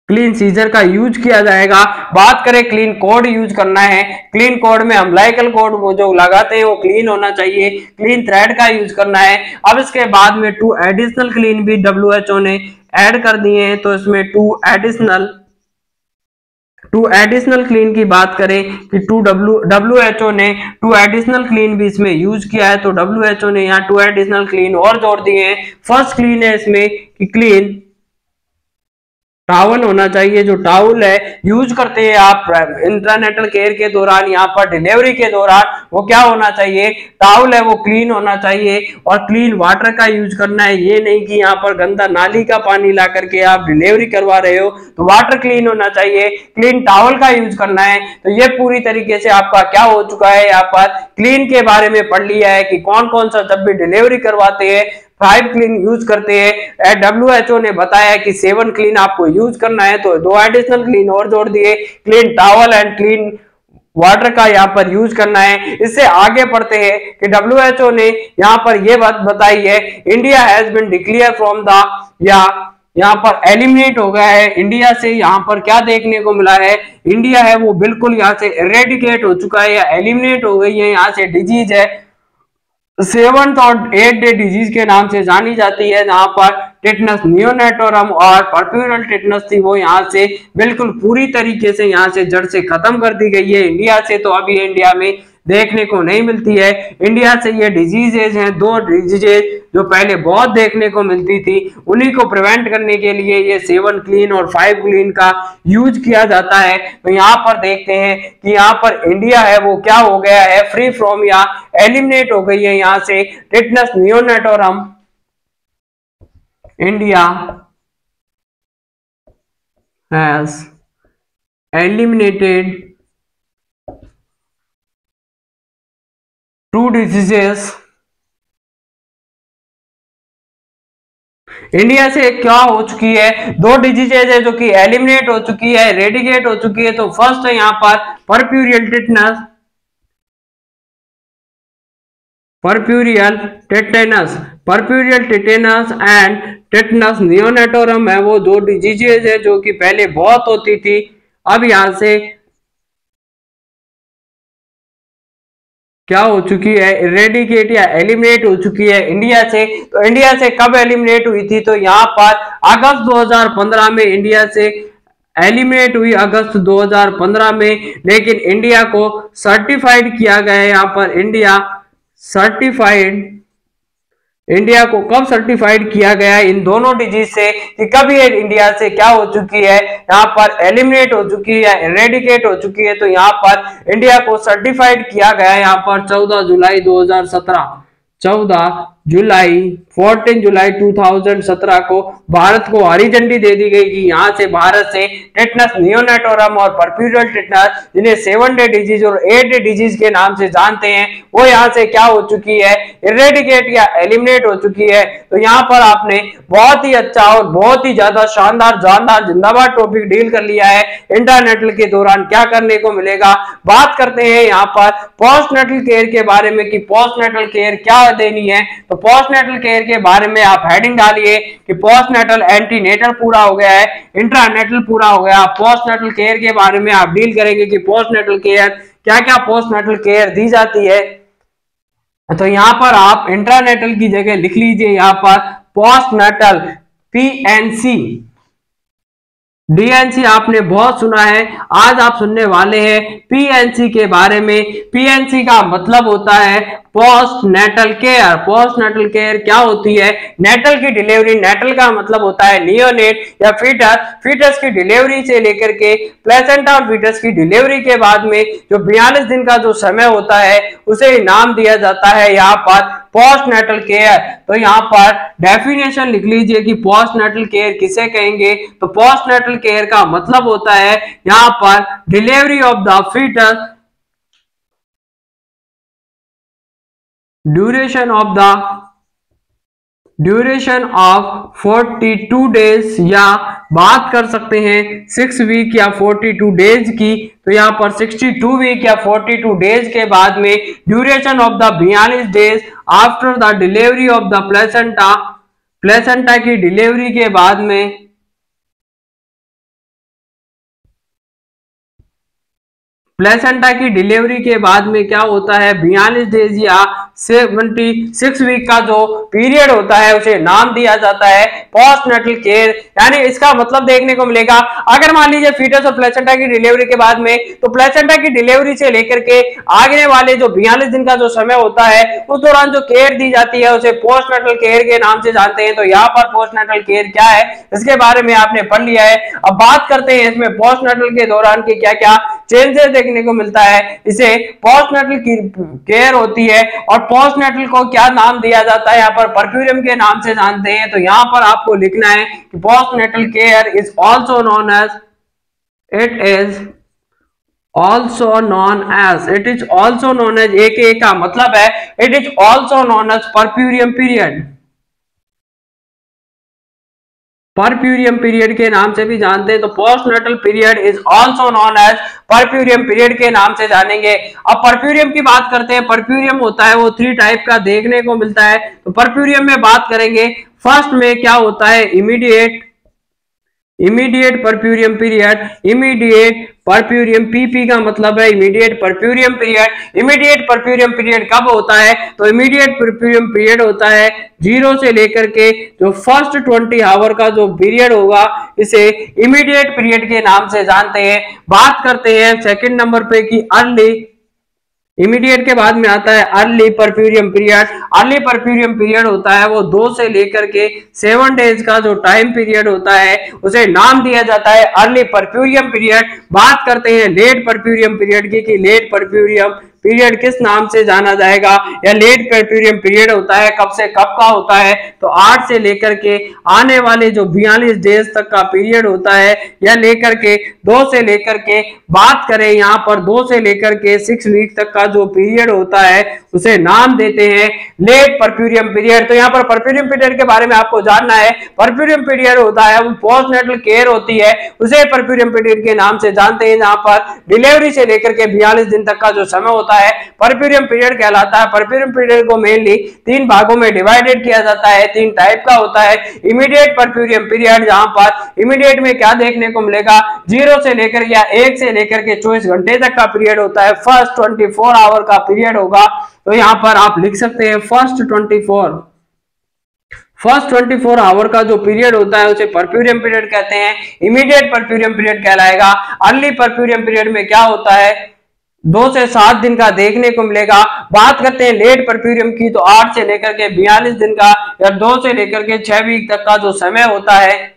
क्लीन सीजर का यूज किया जाएगा। बात करें क्लीन कोड यूज करना है, क्लीन कोड में अम्बिलिकल कोड वो जो लगाते हैं वो क्लीन होना चाहिए, क्लीन थ्रेड का यूज करना है। अब इसके बाद में 2 एडिशनल क्लीन भी WHO ने ऐड कर दिए हैं, तो इसमें 2 एडिशनल टू एडिशनल क्लीन की बात करें कि WHO ने टू एडिशनल क्लीन भी इसमें यूज किया है, तो WHO ने यहाँ टू एडिशनल क्लीन और जोड़ दिए हैं। फर्स्ट क्लीन है इसमें कि क्लीन टॉवल होना चाहिए। जो टॉवल है यूज करते हैं आप इंटरनेटल केयर के दौरान, यहाँ पर डिलीवरी के दौरान, वो क्या होना चाहिए, टॉवल है वो क्लीन होना चाहिए और क्लीन वाटर का यूज करना है। ये नहीं कि यहाँ पर गंदा नाली का पानी ला करके आप डिलीवरी करवा रहे हो, तो वाटर क्लीन होना चाहिए, क्लीन टॉवल का यूज करना है। तो ये पूरी तरीके से आपका क्या हो चुका है, यहाँ पर क्लीन के बारे में पढ़ लिया है कि कौन कौन सा जब भी डिलीवरी करवाते हैं 5 क्लीन यूज करते हैं। WHO ने बताया कि 7 क्लीन आपको यूज करना है, तो 2 एडिशनल क्लीन और जोड़ दिए, clean towel and clean water का यहाँ पर यूज करना है। इससे आगे पढ़ते हैं कि WHO ने यहाँ पर यह बात बताई है, India has been declare from the, या यहाँ पर एलिमिनेट हो गया है इंडिया से। यहाँ पर क्या देखने को मिला है, इंडिया है वो बिल्कुल यहाँ से इरेडिकेट हो चुका है या एलिमिनेट हो गई है। यहाँ से डिजीज है 7th और 8th डे डिजीज के नाम से जानी जाती है, जहां पर टेटनस नियोनेटोरम और पर्प्यूरल टेटनस थी वो यहाँ से बिल्कुल पूरी तरीके से यहाँ से जड़ से खत्म कर दी गई है इंडिया से। तो अभी इंडिया में देखने को नहीं मिलती है। इंडिया से ये डिजीजेज हैं, 2 डिजीजेज जो पहले बहुत देखने को मिलती थी, उन्हीं को प्रिवेंट करने के लिए ये 7 क्लीन और 5 क्लीन का यूज किया जाता है। तो यहाँ पर देखते हैं कि यहाँ पर इंडिया है वो क्या हो गया है, फ्री फ्रॉम या एलिमिनेट हो गई है यहाँ से tetanus neonatorum. India has eliminated 2 diseases. India से क्या हो चुकी है, 2 डिजीजेज है जो कि एलिमिनेट हो चुकी है, रेडिकेट हो चुकी है। तो फर्स्ट है यहाँ पर पर्प्यूरियल टेटनस, पर्प्यूरियल टेटेनस एंड टेटनस नियोनेटोरम है वो 2 डिजीजेज है जो कि पहले बहुत होती थी, अब यहां से क्या हो चुकी है, इरेडिकेट या एलिमिनेट हो चुकी है इंडिया से। तो इंडिया से कब एलिमिनेट हुई थी, तो यहाँ पर अगस्त 2015 में इंडिया से एलिमिनेट हुई, अगस्त 2015 में। लेकिन इंडिया को सर्टिफाइड किया गया है, यहाँ पर इंडिया को कब सर्टिफाइड किया गया है इन दोनों डिजीज से, कि कब ये इंडिया से क्या हो चुकी है, यहाँ पर एलिमिनेट हो चुकी है, इरेडिकेट हो चुकी है। तो यहाँ पर इंडिया को सर्टिफाइड किया गया है यहाँ पर 14 जुलाई 2017 को भारत को हरी झंडी दे दी गई कि यहाँ से भारत से टेटनस नियोनेटोरम और पर्प्यूरियल टेटनस, जिन्हें 7 डे डिजीज और 8 डे डिजीज के नाम से जानते हैं, वो यहाँ से क्या हो चुकी है, इरेडिकेट या एलिमिनेट हो चुकी है। तो यहाँ पर आपने बहुत ही अच्छा और बहुत ही ज्यादा शानदार जानदार जिंदाबाद टॉपिक डील कर लिया है। इंटरनेटल के दौरान क्या करने को मिलेगा, बात करते हैं यहाँ पर पोस्टनेटल केयर के बारे में कि पोस्टनेटल केयर क्या देनी है। तो पोस्टनेटल केयर के बारे में आप हेडिंग डालिए कि पोस्टनेटल एंटीनेटल पूरा हो गया है, इंट्रानेटल पूरा हो गया। पोस्टनेटल केयर के बारे में आप डील करेंगे कि पोस्टनेटल केयर क्या क्या पोस्टनेटल केयर दी जाती है। तो यहाँ पर आप इंट्रानेटल की जगह लिख लीजिए यहाँ पर पोस्टनेटल, PNC। DNC आपने बहुत सुना है, आज आप सुनने वाले हैं PNC के बारे में। PNC का मतलब होता है post natal care. Post natal care क्या होती है, नेटल की डिलीवरी, नेटल का मतलब होता है नियोनेट या फीटस, फीटस की डिलीवरी से लेकर के प्लेसेंटा और फीटस की डिलीवरी के बाद में जो 42 दिन का जो समय होता है उसे नाम दिया जाता है यहाँ पर पोस्ट नेटल केयर। तो यहाँ पर डेफिनेशन लिख लीजिए कि पोस्ट नेटल केयर किसे कहेंगे। तो पोस्ट नेटल केयर का मतलब होता है यहाँ पर delivery of the fetus, duration of 42 days, या बात कर सकते हैं 6 वीक या 42 डेज की। तो यहाँ पर 62 वीक या 42 डेज के बाद में duration of the 42 days after the delivery of the placenta, placenta की डिलीवरी के बाद में प्लेसेंटा की डिलीवरी के बाद में क्या होता है, 42 डेज या 76 वीक का जो पीरियड होता है उसे नाम दिया जाता है पोस्टनेटल केयर। यानी इसका मतलब देखने को मिलेगा, अगर मान लीजिए फीटस और प्लेसेंटा की डिलीवरी के बाद में, तो प्लेसेंटा की डिलीवरी से लेकर के आगे वाले जो 42 दिन का जो समय होता है उस दौरान जो केयर दी जाती है उसे पोस्टनेटल केयर के नाम से जानते हैं। तो यहाँ पर पोस्टनेटल केयर क्या है इसके बारे में आपने पढ़ लिया है। अब बात करते हैं इसमें पोस्टनेटल के दौरान के क्या क्या चेंजेस देखने को मिलता है। इसे पोस्टनेटल की केयर होती है और पोस्टनेटल को क्या नाम दिया जाता है, यहाँ पर परफ्यूरियम के नाम से जानते हैं। तो यहाँ पर आपको लिखना है कि postnatal care is also known as, it is also known as, एक का मतलब है it is also known as puerperium period. Puerperium period के नाम से भी जानते हैं। तो postnatal period is also known as puerperium period के नाम से जानेंगे। अब परफ्यूरियम की बात करते हैं। परफ्यूरियम होता है वो 3 टाइप का देखने को मिलता है। तो परफ्यूरियम में बात करेंगे, फर्स्ट में क्या होता है, इमीडिएट परफ्यूरियम पीरियड। इमीडिएट परफ्यूरियम, पीपी का मतलब है इमीडिएट परफ्यूरियम पीरियड। इमीडिएट परफ्यूरियम पीरियड कब होता है, तो इमीडिएट परफ्यूरियम पीरियड होता है 0 से लेकर के जो फर्स्ट 20 आवर का जो पीरियड होगा इसे इमीडिएट पीरियड के नाम से जानते हैं। बात करते हैं सेकंड नंबर पे कि अर्ली, इमीडिएट के बाद में आता है अर्ली परफ्यूरियम पीरियड। अर्ली परफ्यूरियम पीरियड होता है वो 2 से लेकर के 7 डेज का जो टाइम पीरियड होता है उसे नाम दिया जाता है अर्ली परफ्यूरियम पीरियड। बात करते हैं लेट परफ्यूरियम पीरियड की कि लेट परफ्यूरियम पीरियड किस नाम से जाना जाएगा, या लेट परफ्यूरियम पीरियड होता है कब से कब का होता है, तो 8 से लेकर के आने वाले जो 42 डेज तक का पीरियड होता है, या लेकर के 2 से लेकर के बात करें यहाँ पर 2 से लेकर के 6 वीक तक का जो पीरियड होता है उसे नाम देते हैं लेट परफ्यूरियम पीरियड। तो यहाँ पर परफ्यूरियम पीरियड के बारे में आपको जानना है। परफ्यूरियम पीरियड होता है वो पोस्टनेटल केयर होती है उसे परफ्यूरियम पीरियड के नाम से जानते हैं, जहां पर डिलीवरी से लेकर के 42 दिन तक का जो समय होता है परफ्यूरियम पीरियड कहलाता है। परफ्यूरियम पीरियड को मेनली 3 भागों में डिवाइडेड किया जाता है। 3 टाइप का होता है। इमीडिएट परफ्यूरियम पीरियड, जहां पर इमीडिएट में क्या देखने को मिलेगा, 0 से लेकर या 1 से लेकर के 24 घंटे तक का पीरियड होता है। फर्स्ट 24 आवर का पीरियड होगा, तो यहां पर आप लिख सकते हैं फर्स्ट 24 आवर का जो पीरियड होता है उसे परफ्यूरियम पीरियड कहते हैं। इमीडिएट परफ्यूरियम पीरियड कहलाएगा। अर्ली परफ्यूरियम पीरियड में क्या होता है, 2 से 7 दिन का देखने को मिलेगा। बात करते हैं लेट परफ्यूरियम की, तो 8 से लेकर के 42 दिन का या 2 से लेकर के 6 वीक तक का जो समय होता है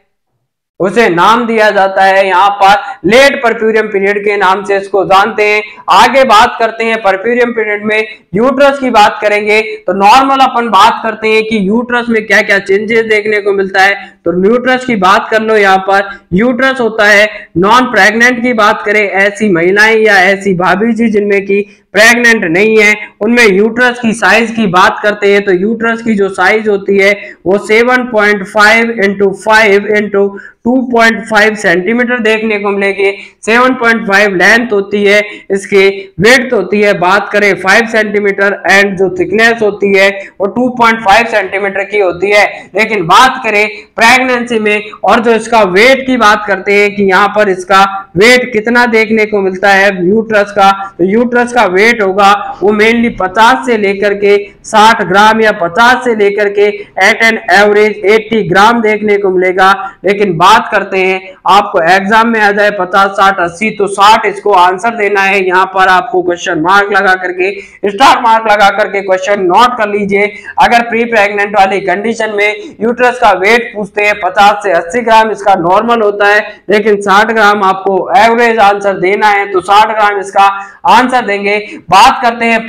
उसे नाम दिया जाता है यहाँ पर लेट परफ्यूरियम पीरियड के नाम से इसको जानते हैं। आगे बात करते हैं परफ्यूरियम पीरियड में यूट्रस की बात करेंगे। तो नॉर्मल अपन बात करते हैं कि यूट्रस में क्या क्या चेंजेस देखने को मिलता है। तो यूट्रस की बात कर लो, यहाँ पर यूट्रस होता है नॉन प्रेग्नेंट की बात करें, ऐसी महिलाएं या ऐसी भाभी जी जिनमें की प्रेग्नेंट नहीं है, उनमें यूट्रस की साइज की बात करते हैं। तो यूट्रस की जो साइज होती है वो 7.5 × 5 × 2.5 सेंटीमीटर देखने को मिलेगी। 7.5 लेंथ होती है, इसके विड्थ होती है बात करें 5 सेंटीमीटर, एंड जो थिकनेस होती है वो 2.5 सेंटीमीटर की होती है। लेकिन बात करें प्रेगनेंसी में और जो इसका वेट की बात करते हैं कि यहाँ पर इसका वेट कितना देखने को मिलता है यूट्रस का, तो यूट्रस का वेट होगा वो मेनली 50 से लेकर के 60 ग्राम या 50 से लेकर के एट एन एवरेज 80 ग्राम देखने को मिलेगा। लेकिन बात करते हैं आपको एग्जाम में आ जाए 50, 60, 80, तो 60 इसको आंसर देना है। यहाँ पर आपको क्वेश्चन मार्क लगा करके, स्टार मार्क लगा करके क्वेश्चन नोट कर लीजिए। अगर प्री प्रेग्नेंट वाली कंडीशन में यूट्रस का वेट पूछते हैं 50 से 80 ग्राम इसका नॉर्मल होता है, लेकिन 60 ग्राम आपको एवरेज आंसर देना है, तो 60 ग्राम इसका आंसर देंगे। बात करते हैं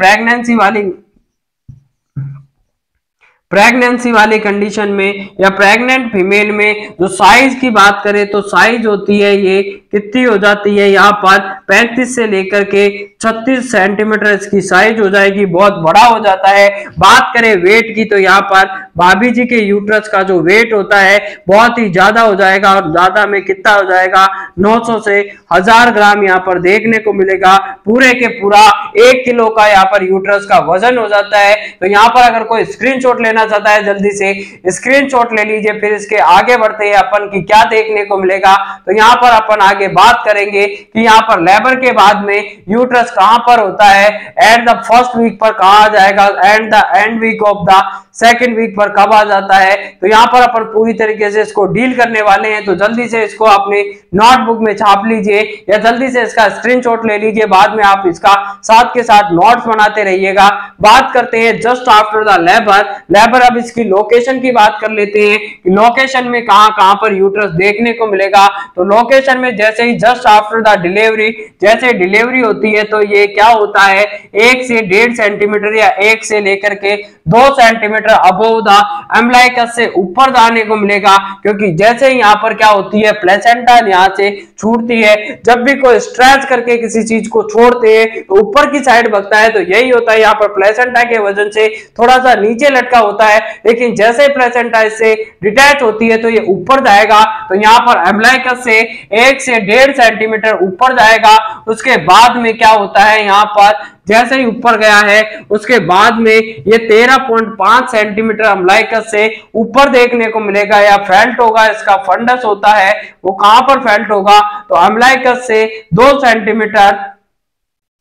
प्रेगनेंसी वाली कंडीशन में या प्रेग्नेंट फीमेल में जो साइज की बात करें तो साइज होती है ये कितनी हो जाती है, यहाँ पर 35 से लेकर के 36 सेंटीमीटर इसकी साइज हो जाएगी, बहुत बड़ा हो जाता है। बात करें वेट की तो यहाँ पर भाभी जी के यूट्रस का जो वेट होता है बहुत ही ज्यादा हो जाएगा, और ज्यादा में कितना हो जाएगा, 900 से 1000 ग्राम यहाँ पर देखने को मिलेगा। पूरे के पूरा 1 किलो का यहाँ पर यूट्रस का वजन हो जाता है। तो यहाँ पर अगर कोई स्क्रीनशॉट लेना चाहता है जल्दी से स्क्रीनशॉट ले लीजिए। फिर इसके आगे बढ़ते हैं अपन की क्या देखने को मिलेगा। तो यहाँ पर अपन आगे बात करेंगे कि यहाँ पर लेबर के बाद में यूट्रस कहां पर होता है, एट द फर्स्ट वीक पर कहा आ जाएगा, and the end week of the second week पर कब आ जाता है। तो यहाँ पर अपन पूरी तरीके से इसको डील करने वाले हैं। तो जल्दी से इसको अपनी नोटबुक में छाप लीजिए या जल्दी से इसका स्क्रीनशॉट ले लीजिए, बाद में आप इसका साथ के साथ नोट्स बनाते रहिएगा। बात करते हैं जस्ट आफ्टर द लेबर। अब इसकी लोकेशन की बात कर लेते हैं कि लोकेशन में कहां पर यूट्रस देखने को मिलेगा। तो लोकेशन में जैसे ही जस्ट आफ्टर द डिलीवरी, जैसे डिलीवरी होती है तो ये क्या होता है, 1 से 1.5 सेंटीमीटर या 1 से लेकर के 2 सेंटीमीटर अबोव द अम्बिलिकस से ऊपर जाने को मिलेगा। क्योंकि जैसे ही यहाँ पर क्या होती है, प्लेसेंटा यहाँ से छूटती है। जब भी कोई स्ट्रेच करके किसी चीज को छोड़ते हैं तो ऊपर की साइड भगता है। तो यही होता है, यहाँ पर प्लेसेंटा के वजन से थोड़ा सा नीचे लटका होता है, लेकिन जैसे ही प्लेसेंटा इससे डिटैच होती है तो ये ऊपर जाएगा। तो यहाँ पर अम्बिलिकस से 1 से 1.5 सेंटीमीटर ऊपर जाएगा। उसके बाद में क्या होता है, यहाँ पर जैसे ही ऊपर गया है उसके बाद में ये 13.5 सेंटीमीटर अम्बिलिकस से ऊपर देखने को मिलेगा या फेल्ट होगा। इसका फंडस होता है वो कहां पर फेल्ट होगा, तो अम्बिलिकस से 2 सेंटीमीटर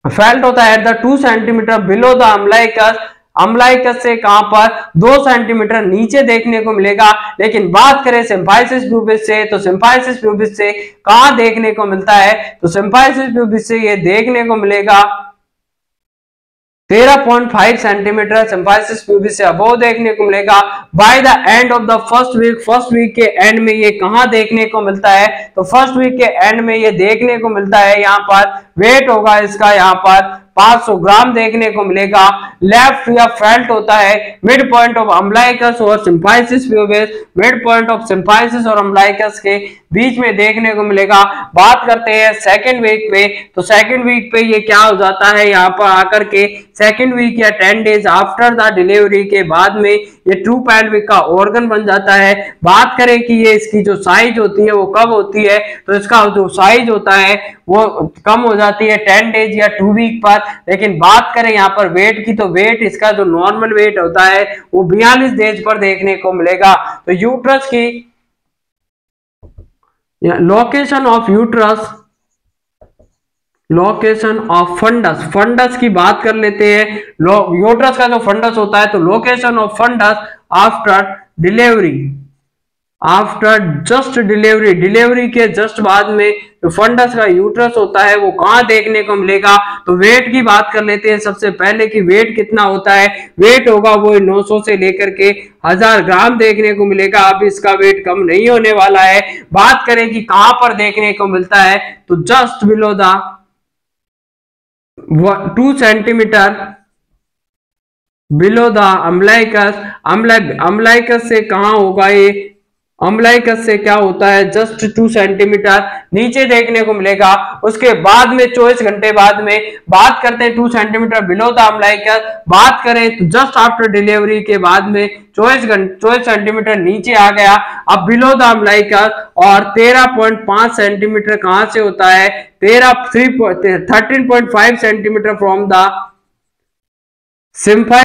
फेल्ट होता है, 2 सेंटीमीटर बिलो द अम्बिलिकस से कहां पर 2 सेंटीमीटर नीचे देखने को मिलेगा। लेकिन बात करें सिम्फाइसिस प्यूबिस से, तो सिम्फाइसिस प्यूबिस से कहां देखने को मिलता है, तो सिम्फाइसिस प्यूबिस से ये देखने को मिलेगा 13.5 सेंटीमीटर सिम्फाइसिस प्यूबिस से अबोव देखने को मिलेगा। By the end of the first week के एंड में ये कहां देखने को मिलता है, तो फर्स्ट वीक के एंड में ये देखने को मिलता है। यहाँ पर वेट होगा इसका यहाँ पर 500 ग्राम देखने को मिलेगा। लेफ्ट या फेल्ट होता है मिड पॉइंट ऑफ अम्बिलिकस और symphysis pubis, mid point of symphysis और अम्बिलिकस के बीच में देखने को मिलेगा। बात करते हैं सेकंड वीक पे, तो सेकंड वीक पे ये क्या हो जाता है, यहाँ पर आकर के सेकंड वीक या 10 डेज आफ्टर द डिलीवरी के बाद में ये ट्रू पेल्विक का ऑर्गन बन जाता है। बात करें कि ये इसकी जो साइज होती है वो कब होती है, तो इसका जो साइज होता है वो कम हो जाती है 10 डेज या 2 वीक पर। लेकिन बात करें यहाँ पर वेट की, तो वेट इसका जो नॉर्मल वेट होता है वो 42 डेज पर देखने को मिलेगा। तो यूट्रस की location of uterus, location of fundus की बात कर लेते हैं। यूट्रस का जो फंडस होता है, तो location of fundus after delivery, after just delivery के जस्ट बाद में जो फंडस का यूट्रस होता है वो कहां देखने को मिलेगा। तो वेट की बात कर लेते हैं सबसे पहले कि वेट कितना होता है। वेट होगा वो 900 से लेकर के 1000 ग्राम देखने को मिलेगा। अब इसका वेट कम नहीं होने वाला है। बात करें कि कहां पर देखने को मिलता है, तो just below the 2 centimetre below the umbilicus से कहां होगा, ये अम्बिलिकस से क्या होता है जस्ट 2 सेंटीमीटर नीचे देखने को मिलेगा। उसके बाद में 24 घंटे बाद में बात करते हैं 2 सेंटीमीटर बिलो द अम्बिलिकस। बात करें तो जस्ट आफ्टर डिलीवरी के बाद में 24 सेंटीमीटर नीचे आ गया। अब बिलो द अम्बिलिकस और 13.5 सेंटीमीटर कहां से होता है, 13.5 सेंटीमीटर फ्रॉम द सिम्फाइसिस